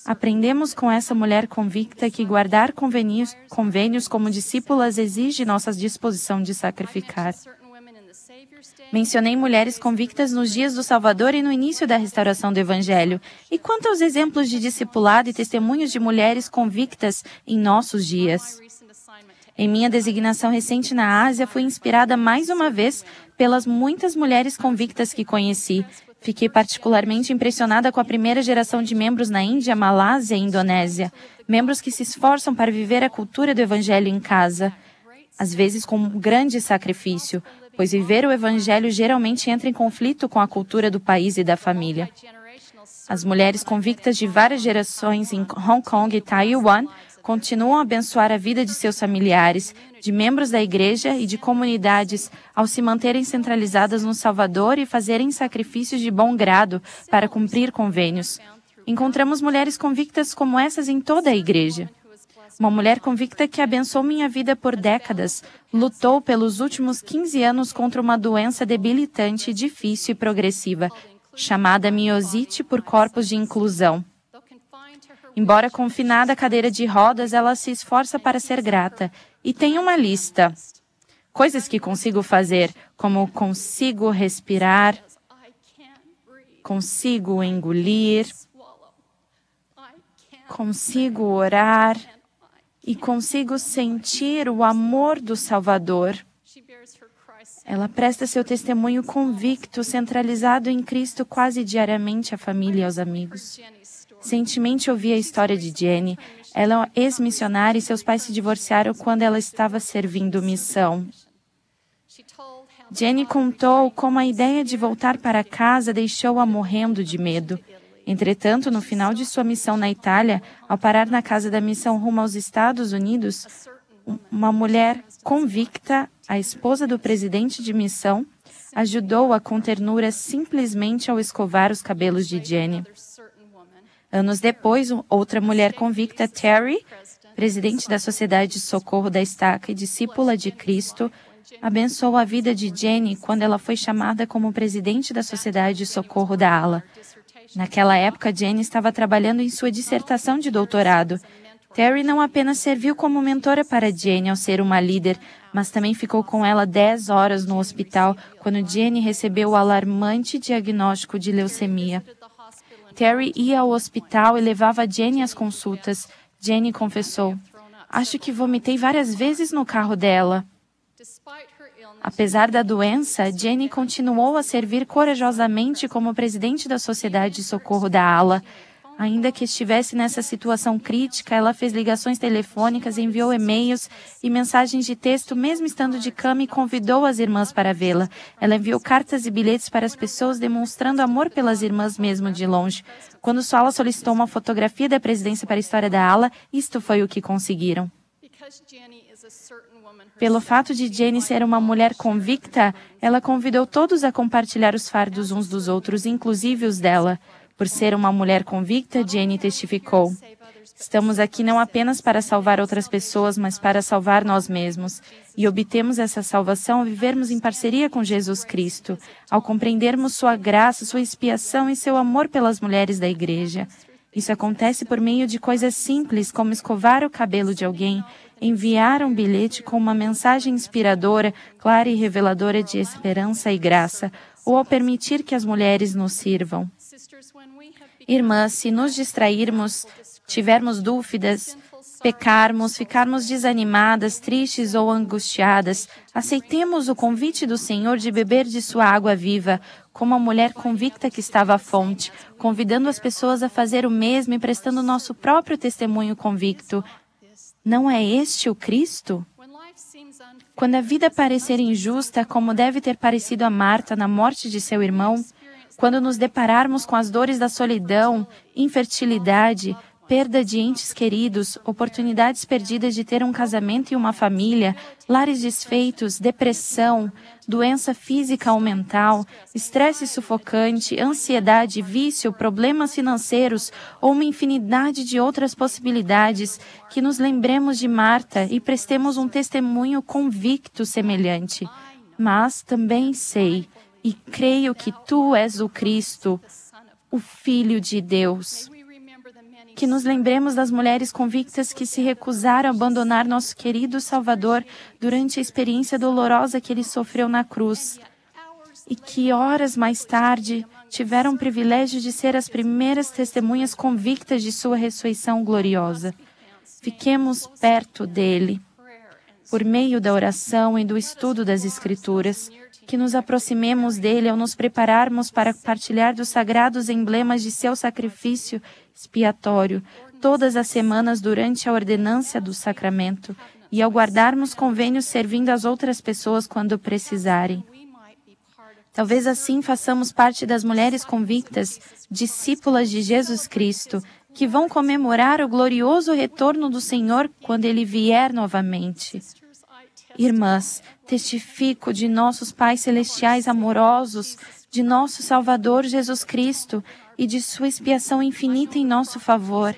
[SPEAKER 4] Aprendemos com essa mulher convicta que guardar convênios como discípulas exige nossa disposição de sacrificar. Mencionei mulheres convictas nos dias do Salvador e no início da restauração do Evangelho. E quanto aos exemplos de discipulado e testemunhos de mulheres convictas em nossos dias? Em minha designação recente na Ásia, fui inspirada mais uma vez pelas muitas mulheres convictas que conheci. Fiquei particularmente impressionada com a primeira geração de membros na Índia, Malásia e Indonésia. Membros que se esforçam para viver a cultura do Evangelho em casa, às vezes com um grande sacrifício, pois viver o Evangelho geralmente entra em conflito com a cultura do país e da família. As mulheres convictas de várias gerações em Hong Kong e Taiwan continuam a abençoar a vida de seus familiares, de membros da igreja e de comunidades, ao se manterem centralizadas no Salvador e fazerem sacrifícios de bom grado para cumprir convênios. Encontramos mulheres convictas como essas em toda a igreja. Uma mulher convicta que abençoou minha vida por décadas, lutou pelos últimos 15 anos contra uma doença debilitante, difícil e progressiva, chamada miosite por corpos de inclusão. Embora confinada à cadeira de rodas, ela se esforça para ser grata. E tem uma lista. Coisas que consigo fazer, como consigo respirar, consigo engolir, consigo orar e consigo sentir o amor do Salvador. Ela presta seu testemunho convicto, centralizado em Cristo quase diariamente à família e aos amigos. Recentemente ouvi a história de Jenny. Ela é ex-missionária e seus pais se divorciaram quando ela estava servindo missão. Jenny contou como a ideia de voltar para casa deixou-a morrendo de medo. Entretanto, no final de sua missão na Itália, ao parar na casa da missão rumo aos Estados Unidos, uma mulher convicta, a esposa do presidente de missão, ajudou-a com ternura simplesmente ao escovar os cabelos de Jenny. Anos depois, outra mulher convicta, Terry, presidente da Sociedade de Socorro da Estaca e discípula de Cristo, abençoou a vida de Jenny quando ela foi chamada como presidente da Sociedade de Socorro da Ala. Naquela época, Jenny estava trabalhando em sua dissertação de doutorado. Terry não apenas serviu como mentora para Jenny ao ser uma líder, mas também ficou com ela 10 horas no hospital quando Jenny recebeu o alarmante diagnóstico de leucemia. Terry ia ao hospital e levava Jenny às consultas. Jenny confessou: "Acho que vomitei várias vezes no carro dela." Apesar da doença, Jenny continuou a servir corajosamente como presidente da Sociedade de Socorro da Ala. Ainda que estivesse nessa situação crítica, ela fez ligações telefônicas, enviou e-mails e mensagens de texto, mesmo estando de cama, e convidou as irmãs para vê-la. Ela enviou cartas e bilhetes para as pessoas, demonstrando amor pelas irmãs mesmo de longe. Quando sua ala solicitou uma fotografia da presidência para a história da ala, isto foi o que conseguiram. Pelo fato de Jenny ser uma mulher convicta, ela convidou todos a compartilhar os fardos uns dos outros, inclusive os dela. Por ser uma mulher convicta, Jenny testificou: "Estamos aqui não apenas para salvar outras pessoas, mas para salvar nós mesmos. E obtemos essa salvação ao vivermos em parceria com Jesus Cristo, ao compreendermos sua graça, sua expiação e seu amor pelas mulheres da igreja. Isso acontece por meio de coisas simples, como escovar o cabelo de alguém, enviar um bilhete com uma mensagem inspiradora, clara e reveladora de esperança e graça, ou ao permitir que as mulheres nos sirvam. Irmãs, se nos distrairmos, tivermos dúvidas, pecarmos, ficarmos desanimadas, tristes ou angustiadas, aceitemos o convite do Senhor de beber de sua água viva, como a mulher convicta que estava à fonte, convidando as pessoas a fazer o mesmo e prestando nosso próprio testemunho convicto. Não é este o Cristo? Quando a vida parecer injusta, como deve ter parecido a Marta na morte de seu irmão, quando nos depararmos com as dores da solidão, infertilidade, perda de entes queridos, oportunidades perdidas de ter um casamento e uma família, lares desfeitos, depressão, doença física ou mental, estresse sufocante, ansiedade, vício, problemas financeiros ou uma infinidade de outras possibilidades, que nos lembremos de Marta e prestemos um testemunho convicto semelhante. Mas também sei e creio que tu és o Cristo, o Filho de Deus. Que nos lembremos das mulheres convictas que se recusaram a abandonar nosso querido Salvador durante a experiência dolorosa que ele sofreu na cruz. e que horas mais tarde tiveram o privilégio de ser as primeiras testemunhas convictas de sua ressurreição gloriosa. Fiquemos perto dele, por meio da oração e do estudo das Escrituras, que nos aproximemos dele ao nos prepararmos para partilhar dos sagrados emblemas de seu sacrifício expiatório todas as semanas durante a ordenância do sacramento e ao guardarmos convênios servindo as outras pessoas quando precisarem. Talvez assim façamos parte das mulheres convictas, discípulas de Jesus Cristo, que vão comemorar o glorioso retorno do Senhor quando Ele vier novamente. Irmãs, testifico de nossos pais celestiais amorosos, de nosso Salvador Jesus Cristo e de sua expiação infinita em nosso favor.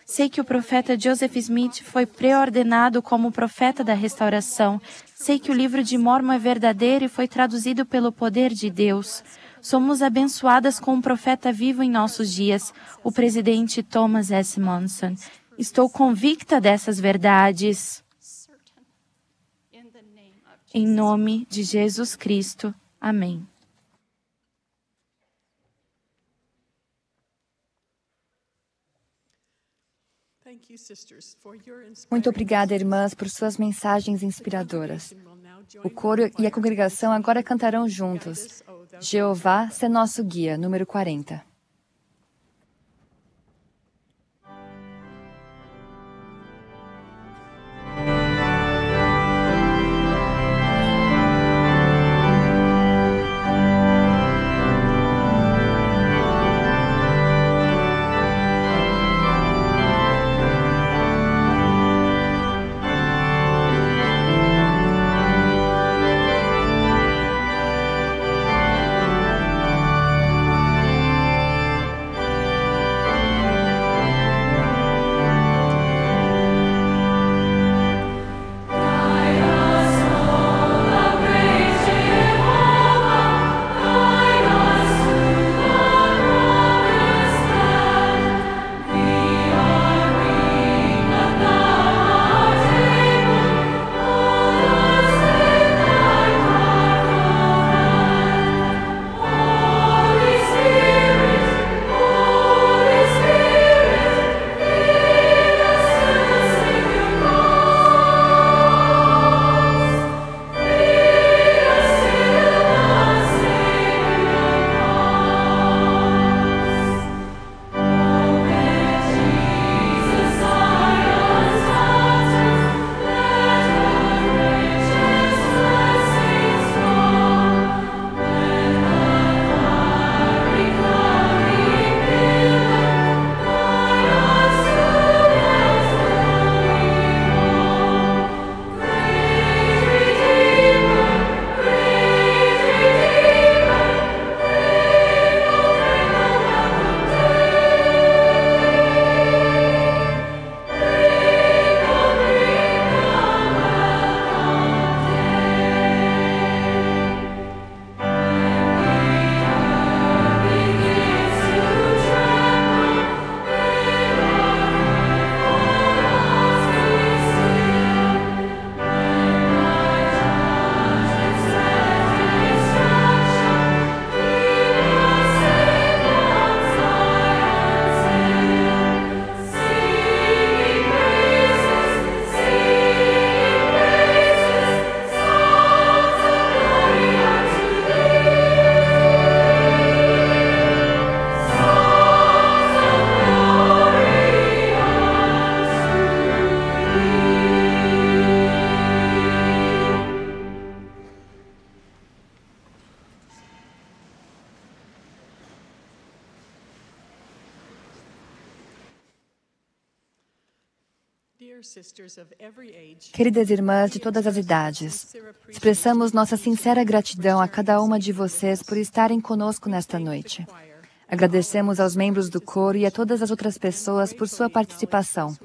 [SPEAKER 4] Sei que o profeta Joseph Smith foi preordenado como profeta da restauração. Sei que o livro de Mórmon é verdadeiro e foi traduzido pelo poder de Deus. Somos abençoadas com um profeta vivo em nossos dias, o presidente Thomas S. Monson. Estou convicta dessas verdades. Em nome de Jesus Cristo. Amém.
[SPEAKER 2] Muito obrigada, irmãs, por suas mensagens inspiradoras. O coro e a congregação agora cantarão juntos. Jeová, se nosso guia, número 40. Queridas irmãs de todas as idades, expressamos nossa sincera gratidão a cada uma de vocês por estarem conosco nesta noite. Agradecemos aos membros do coro e a todas as outras pessoas por sua participação.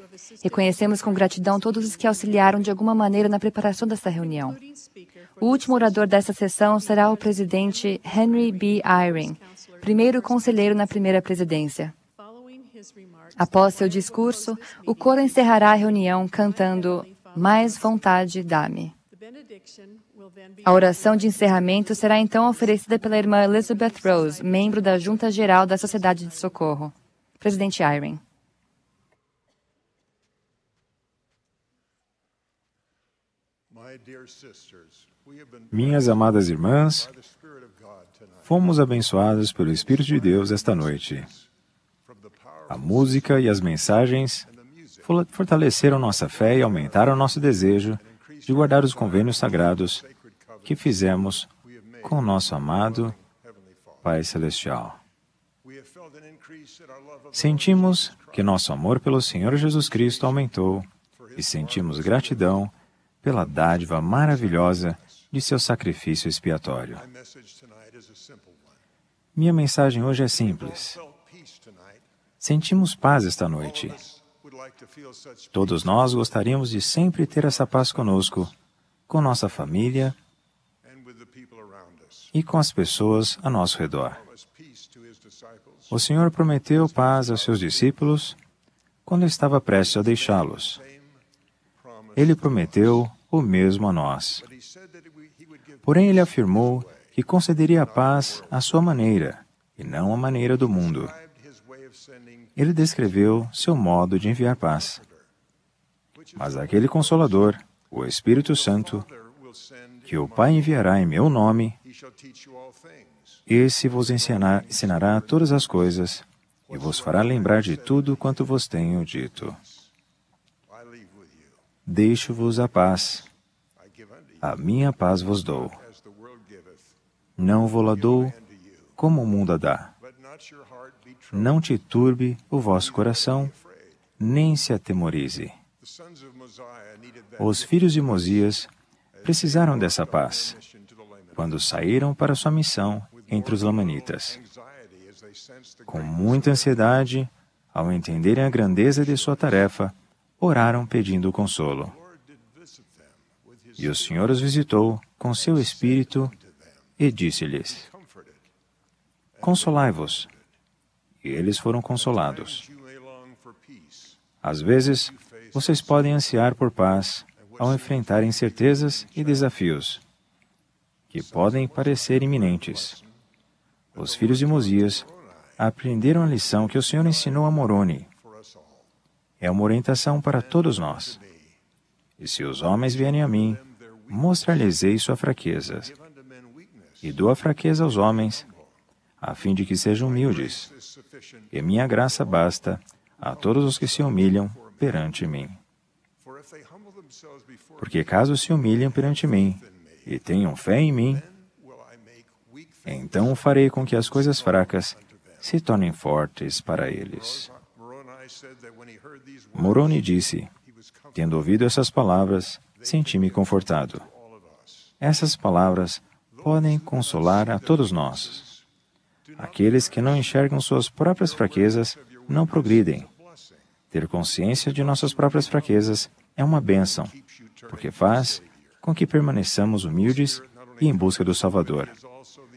[SPEAKER 2] Reconhecemos com gratidão todos os que auxiliaram de alguma maneira na preparação desta reunião. O último orador desta sessão será o presidente Henry B. Eyring, primeiro conselheiro na primeira presidência. Após seu discurso, o coro encerrará a reunião cantando Mais Vontade Dá-me. A oração de encerramento será então oferecida pela irmã Elizabeth Rose, membro da Junta Geral da Sociedade de Socorro. Presidente Eyring.
[SPEAKER 5] Minhas amadas irmãs, fomos abençoados pelo Espírito de Deus esta noite. A música e as mensagens fortaleceram nossa fé e aumentaram nosso desejo de guardar os convênios sagrados que fizemos com o nosso amado Pai Celestial. Sentimos que nosso amor pelo Senhor Jesus Cristo aumentou e sentimos gratidão pela dádiva maravilhosa de seu sacrifício expiatório. Minha mensagem hoje é simples. Sentimos paz esta noite. Todos nós gostaríamos de sempre ter essa paz conosco, com nossa família e com as pessoas a nosso redor. O Senhor prometeu paz aos seus discípulos quando estava prestes a deixá-los. Ele prometeu o mesmo a nós. Porém, Ele afirmou que concederia a paz à sua maneira, e não à maneira do mundo. Ele descreveu seu modo de enviar paz. Mas aquele Consolador, o Espírito Santo, que o Pai enviará em meu nome, esse vos ensinará todas as coisas e vos fará lembrar de tudo quanto vos tenho dito. Deixo-vos a paz. A minha paz vos dou. Não vou-la dou como o mundo a dá. Não te turbe o vosso coração, nem se atemorize. Os filhos de Mosias precisaram dessa paz quando saíram para sua missão entre os lamanitas. Com muita ansiedade, ao entenderem a grandeza de sua tarefa, oraram pedindo consolo. E o Senhor os visitou com seu Espírito e disse-lhes: Consolai-vos. E eles foram consolados. Às vezes, vocês podem ansiar por paz ao enfrentar incertezas e desafios que podem parecer iminentes. Os filhos de Mosias aprenderam a lição que o Senhor ensinou a Moroni. É uma orientação para todos nós. E se os homens vierem a mim, mostrar-lhes-ei sua fraqueza. E dou a fraqueza aos homens, a fim de que sejam humildes. E minha graça basta a todos os que se humilham perante mim. Porque caso se humilhem perante mim e tenham fé em mim, então farei com que as coisas fracas se tornem fortes para eles. Moroni disse: tendo ouvido essas palavras, senti-me confortado. Essas palavras podem consolar a todos nós. Aqueles que não enxergam suas próprias fraquezas não progridem. Ter consciência de nossas próprias fraquezas é uma bênção, porque faz com que permaneçamos humildes e em busca do Salvador.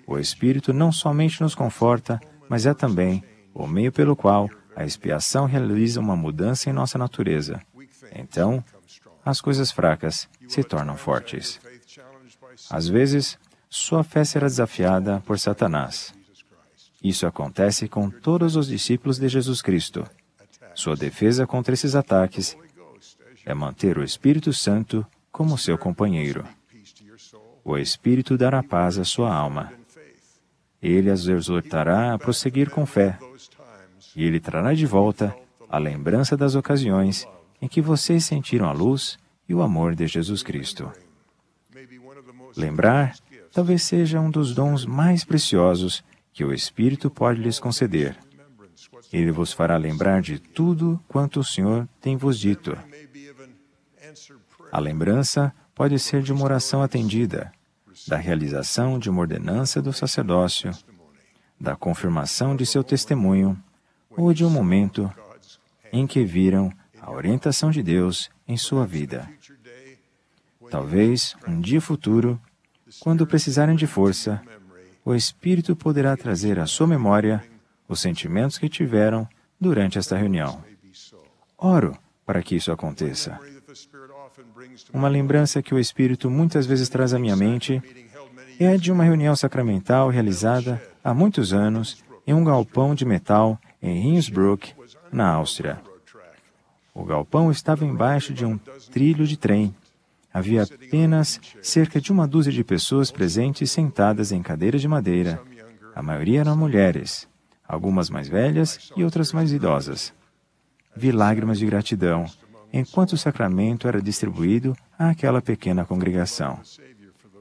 [SPEAKER 5] O Espírito não somente nos conforta, mas é também o meio pelo qual a expiação realiza uma mudança em nossa natureza. Então, as coisas fracas se tornam fortes. Às vezes, sua fé será desafiada por Satanás. Isso acontece com todos os discípulos de Jesus Cristo. Sua defesa contra esses ataques é manter o Espírito Santo como seu companheiro. O Espírito dará paz à sua alma. Ele as exortará a prosseguir com fé. E Ele trará de volta a lembrança das ocasiões em que vocês sentiram a luz e o amor de Jesus Cristo. Lembrar talvez seja um dos dons mais preciosos que o Espírito pode lhes conceder. Ele vos fará lembrar de tudo quanto o Senhor tem vos dito. A lembrança pode ser de uma oração atendida, da realização de uma ordenança do sacerdócio, da confirmação de seu testemunho, ou de um momento em que viram a orientação de Deus em sua vida. Talvez, um dia futuro, quando precisarem de força, o Espírito poderá trazer à sua memória os sentimentos que tiveram durante esta reunião. Oro para que isso aconteça. Uma lembrança que o Espírito muitas vezes traz à minha mente é de uma reunião sacramental realizada há muitos anos em um galpão de metal em Innsbruck, na Áustria. O galpão estava embaixo de um trilho de trem. Havia apenas cerca de uma dúzia de pessoas presentes sentadas em cadeiras de madeira. A maioria eram mulheres, algumas mais velhas e outras mais idosas. Vi lágrimas de gratidão enquanto o sacramento era distribuído àquela pequena congregação.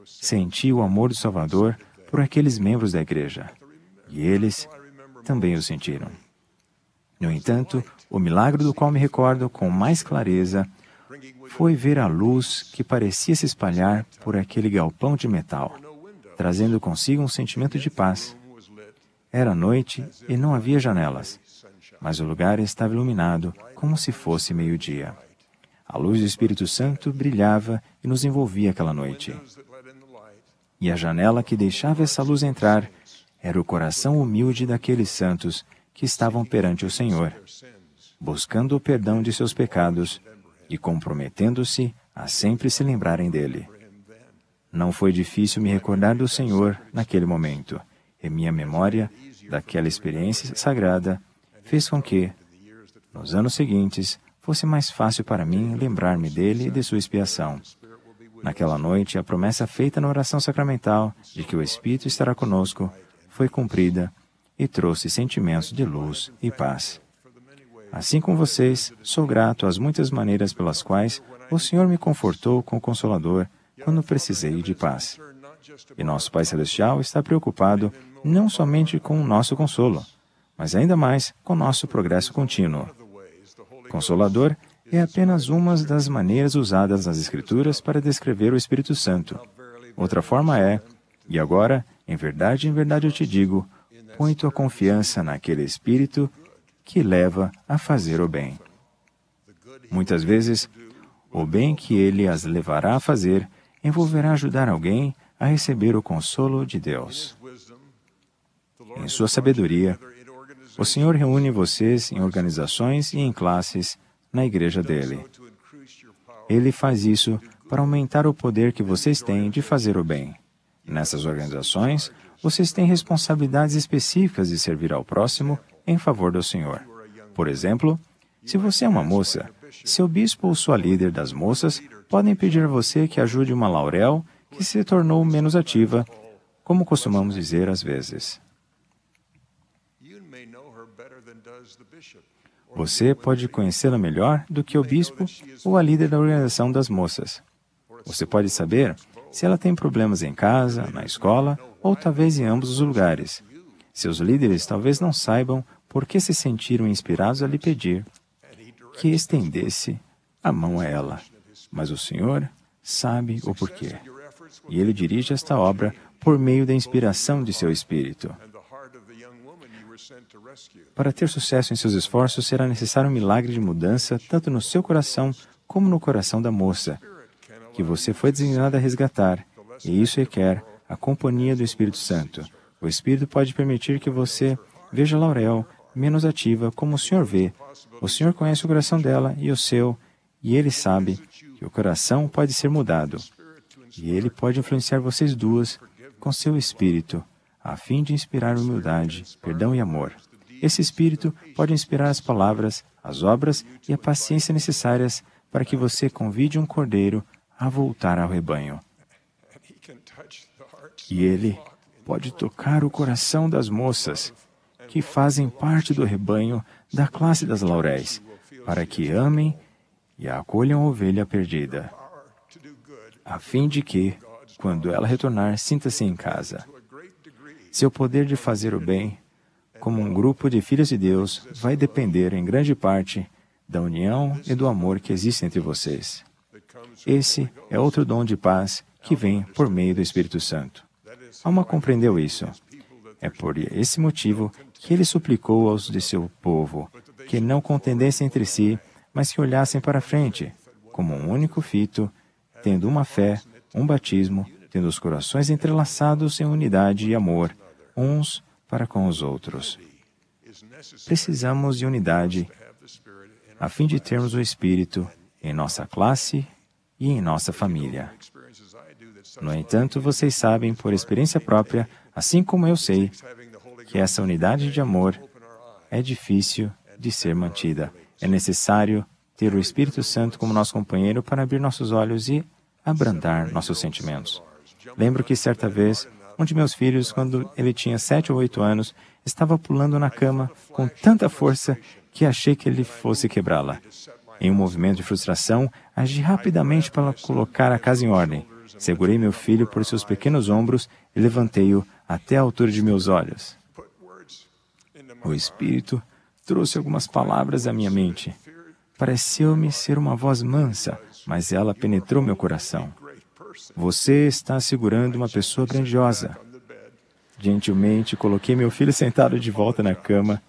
[SPEAKER 5] Senti o amor do Salvador por aqueles membros da igreja, e eles também o sentiram. No entanto, o milagre do qual me recordo com mais clareza foi ver a luz que parecia se espalhar por aquele galpão de metal, trazendo consigo um sentimento de paz. Era noite e não havia janelas, mas o lugar estava iluminado como se fosse meio-dia. A luz do Espírito Santo brilhava e nos envolvia aquela noite. E a janela que deixava essa luz entrar era o coração humilde daqueles santos que estavam perante o Senhor, buscando o perdão de seus pecados e comprometendo-se a sempre se lembrarem dele. Não foi difícil me recordar do Senhor naquele momento, e minha memória daquela experiência sagrada fez com que, nos anos seguintes, fosse mais fácil para mim lembrar-me dele e de sua expiação. Naquela noite, a promessa feita na oração sacramental de que o Espírito estará conosco foi cumprida e trouxe sentimentos de luz e paz. Assim como vocês, sou grato às muitas maneiras pelas quais o Senhor me confortou com o Consolador quando precisei de paz. E nosso Pai Celestial está preocupado não somente com o nosso consolo, mas ainda mais com o nosso progresso contínuo. Consolador é apenas uma das maneiras usadas nas Escrituras para descrever o Espírito Santo. Outra forma é, e agora, em verdade eu te digo, põe tua confiança naquele Espírito que leva a fazer o bem. Muitas vezes, o bem que ele as levará a fazer envolverá ajudar alguém a receber o consolo de Deus. Em sua sabedoria, o Senhor reúne vocês em organizações e em classes na igreja dele. Ele faz isso para aumentar o poder que vocês têm de fazer o bem. Nessas organizações, vocês têm responsabilidades específicas de servir ao próximo em favor do Senhor. Por exemplo, se você é uma moça, seu bispo ou sua líder das moças podem pedir a você que ajude uma laurel que se tornou menos ativa, como costumamos dizer às vezes. Você pode conhecê-la melhor do que o bispo ou a líder da organização das moças. Você pode saber se ela tem problemas em casa, na escola ou talvez em ambos os lugares. Seus líderes talvez não saibam por que se sentiram inspirados a lhe pedir que estendesse a mão a ela. Mas o Senhor sabe o porquê. E Ele dirige esta obra por meio da inspiração de seu Espírito. Para ter sucesso em seus esforços, será necessário um milagre de mudança tanto no seu coração como no coração da moça, que você foi designado a resgatar, e isso requer a companhia do Espírito Santo. O Espírito pode permitir que você veja Laurel menos ativa como o Senhor vê. O Senhor conhece o coração dela e o seu, e Ele sabe que o coração pode ser mudado. E Ele pode influenciar vocês duas com seu Espírito, a fim de inspirar humildade, perdão e amor. Esse Espírito pode inspirar as palavras, as obras e a paciência necessárias para que você convide um cordeiro a voltar ao rebanho. E Ele pode tocar o coração das moças que fazem parte do rebanho da classe das lauréis, para que amem e acolham a ovelha perdida, a fim de que, quando ela retornar, sinta-se em casa. Seu poder de fazer o bem, como um grupo de filhos de Deus, vai depender, em grande parte, da união e do amor que existe entre vocês. Esse é outro dom de paz que vem por meio do Espírito Santo. Alma compreendeu isso. É por esse motivo que ele suplicou aos de seu povo que não contendessem entre si, mas que olhassem para frente, como um único fito, tendo uma fé, um batismo, tendo os corações entrelaçados em unidade e amor, uns para com os outros. Precisamos de unidade, a fim de termos o Espírito em nossa classe e em nossa família. No entanto, vocês sabem, por experiência própria, assim como eu sei, que essa unidade de amor é difícil de ser mantida. É necessário ter o Espírito Santo como nosso companheiro para abrir nossos olhos e abrandar nossos sentimentos. Lembro que certa vez, um de meus filhos, quando ele tinha 7 ou 8 anos, estava pulando na cama com tanta força que achei que ele fosse quebrá-la. Em um movimento de frustração, agi rapidamente para colocar a casa em ordem. Segurei meu filho por seus pequenos ombros e levantei-o até a altura de meus olhos. O Espírito trouxe algumas palavras à minha mente. Pareceu-me ser uma voz mansa, mas ela penetrou meu coração. Você está segurando uma pessoa grandiosa. Gentilmente coloquei meu filho sentado de volta na cama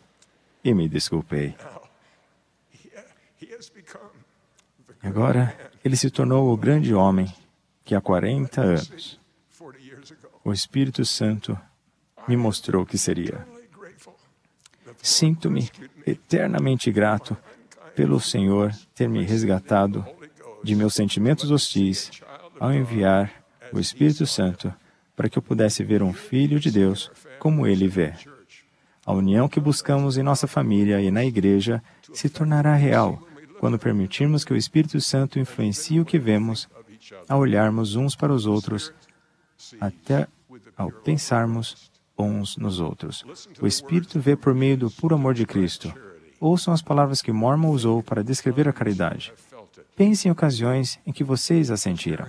[SPEAKER 5] e me desculpei. Agora, ele se tornou o grande homem que há 40 anos o Espírito Santo me mostrou que seria. Sinto-me eternamente grato pelo Senhor ter me resgatado de meus sentimentos hostis ao enviar o Espírito Santo para que eu pudesse ver um Filho de Deus como Ele vê. A união que buscamos em nossa família e na igreja se tornará real quando permitirmos que o Espírito Santo influencie o que vemos ao olharmos uns para os outros, até ao pensarmos uns nos outros. O Espírito vê por meio do puro amor de Cristo. Ouçam as palavras que Mormon usou para descrever a caridade. Pense em ocasiões em que vocês a sentiram.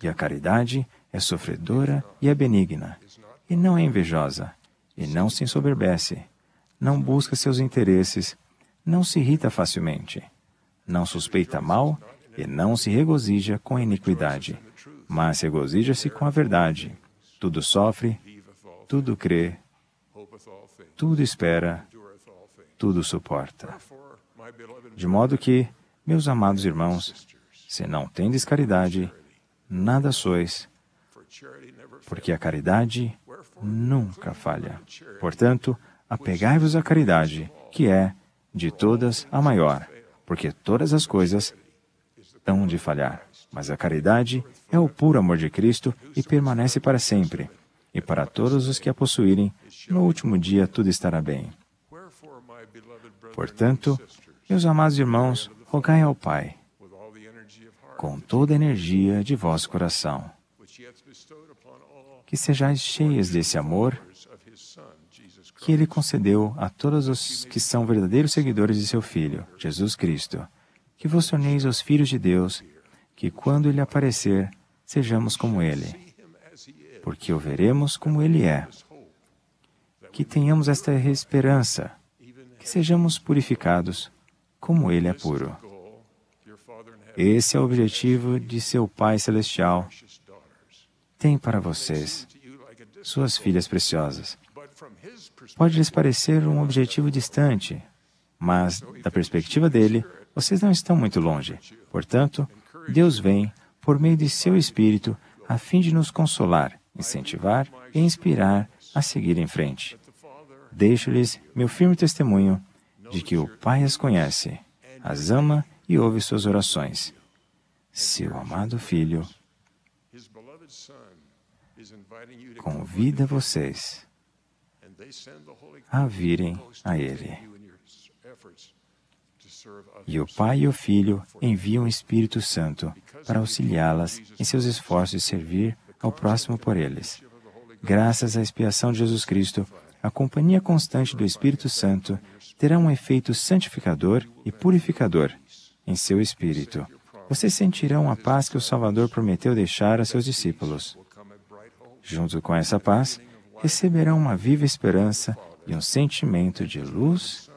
[SPEAKER 5] E a caridade é sofredora e é benigna, e não é invejosa, e não se ensoberbece, não busca seus interesses, não se irrita facilmente, não suspeita mal e não se regozija com a iniquidade, mas regozija-se com a verdade. Tudo sofre, tudo crê, tudo espera, tudo suporta. De modo que, meus amados irmãos, se não tendes caridade, nada sois, porque a caridade nunca falha. Portanto, apegai-vos à caridade, que é, de todas, a maior, porque todas as coisas hão de falhar. Mas a caridade é o puro amor de Cristo e permanece para sempre. E para todos os que a possuírem, no último dia tudo estará bem. Portanto, meus amados irmãos, rogai ao Pai, com toda a energia de vosso coração, que sejais cheios desse amor que Ele concedeu a todos os que são verdadeiros seguidores de seu Filho, Jesus Cristo, que vos torneis os filhos de Deus, que quando Ele aparecer, sejamos como Ele, porque o veremos como Ele é. Que tenhamos esta esperança, que sejamos purificados como Ele é puro. Esse é o objetivo de seu Pai Celestial. Tem para vocês, suas filhas preciosas. Pode lhes parecer um objetivo distante, mas, da perspectiva dele, vocês não estão muito longe. Portanto, Deus vem, por meio de seu Espírito, a fim de nos consolar, incentivar e inspirar a seguir em frente. Deixo-lhes meu firme testemunho de que o Pai as conhece, as ama e ouve suas orações. Seu amado Filho convida vocês a virem a Ele. E o Pai e o Filho enviam o Espírito Santo para auxiliá-las em seus esforços de servir ao próximo por eles. Graças à expiação de Jesus Cristo, a companhia constante do Espírito Santo terá um efeito santificador e purificador em seu espírito. Vocês sentirão a paz que o Salvador prometeu deixar a seus discípulos. Junto com essa paz, receberão uma viva esperança e um sentimento de luz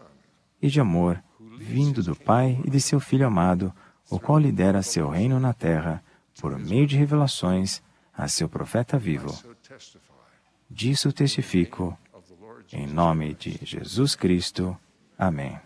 [SPEAKER 5] e de amor vindo do Pai e de seu Filho amado, o qual lidera seu reino na terra por meio de revelações a seu profeta vivo. Disso testifico, em nome de Jesus Cristo. Amém.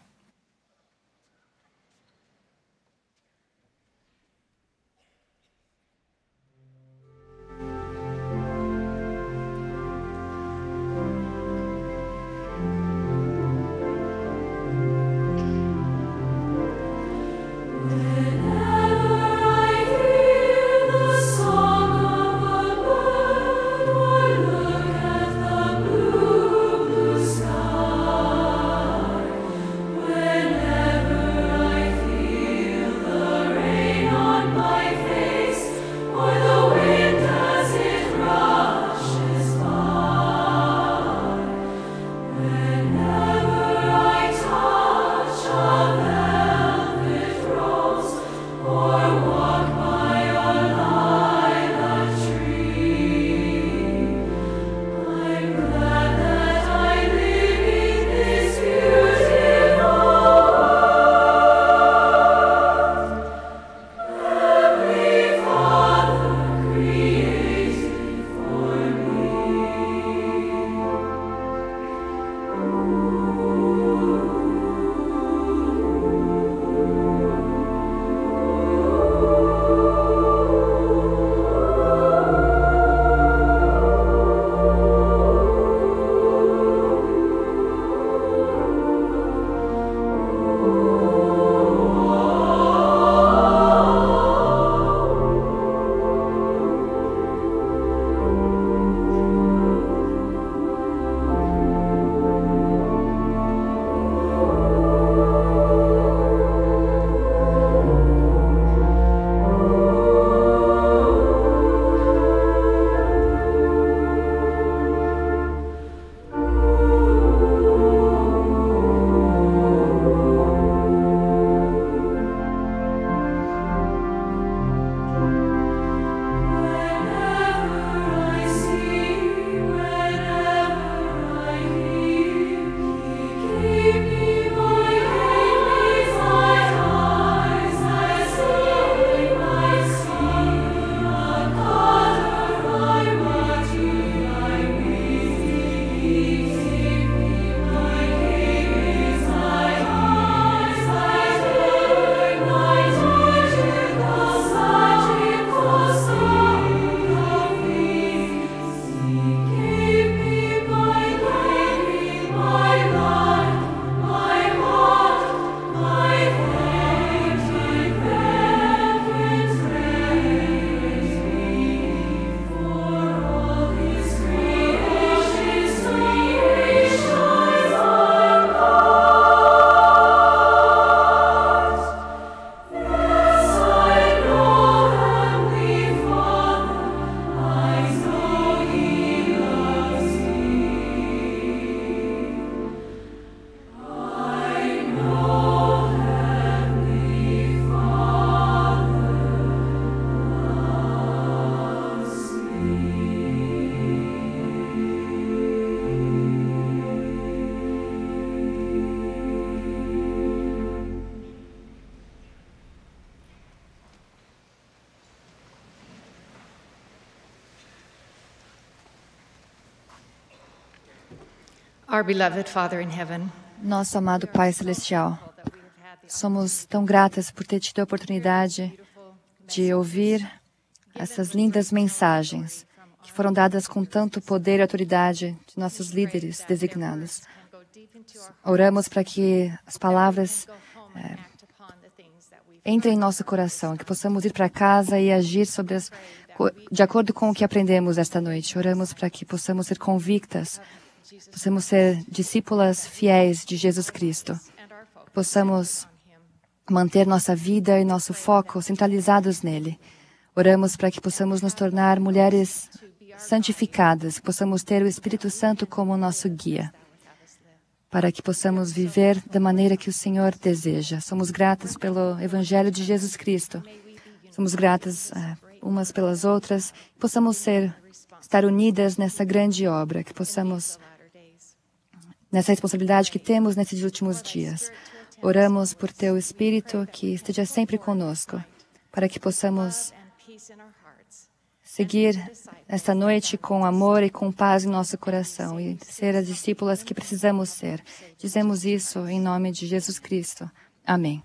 [SPEAKER 6] Whenever Our beloved Father in heaven,
[SPEAKER 2] Nosso amado Pai Celestial, somos tão gratas por ter tido a oportunidade de ouvir essas lindas mensagens que foram dadas com tanto poder e autoridade de nossos líderes designados. Oramos para que as palavras entrem em nosso coração, que possamos ir para casa e agir de acordo com o que aprendemos esta noite. Oramos para que possamos ser convictas, possamos ser discípulas fiéis de Jesus Cristo, que possamos manter nossa vida e nosso foco centralizados nele. Oramos para que possamos nos tornar mulheres santificadas, que possamos ter o Espírito Santo como nosso guia, para que possamos viver da maneira que o Senhor deseja. Somos gratas pelo Evangelho de Jesus Cristo. Somos gratas umas pelas outras. Que possamos estar unidas nessa grande obra, que possamos, nessa responsabilidade que temos nesses últimos dias. Oramos por Teu Espírito que esteja sempre conosco, para que possamos seguir esta noite com amor e com paz em nosso coração e ser as discípulas que precisamos ser. Dizemos isso em nome de Jesus Cristo. Amém.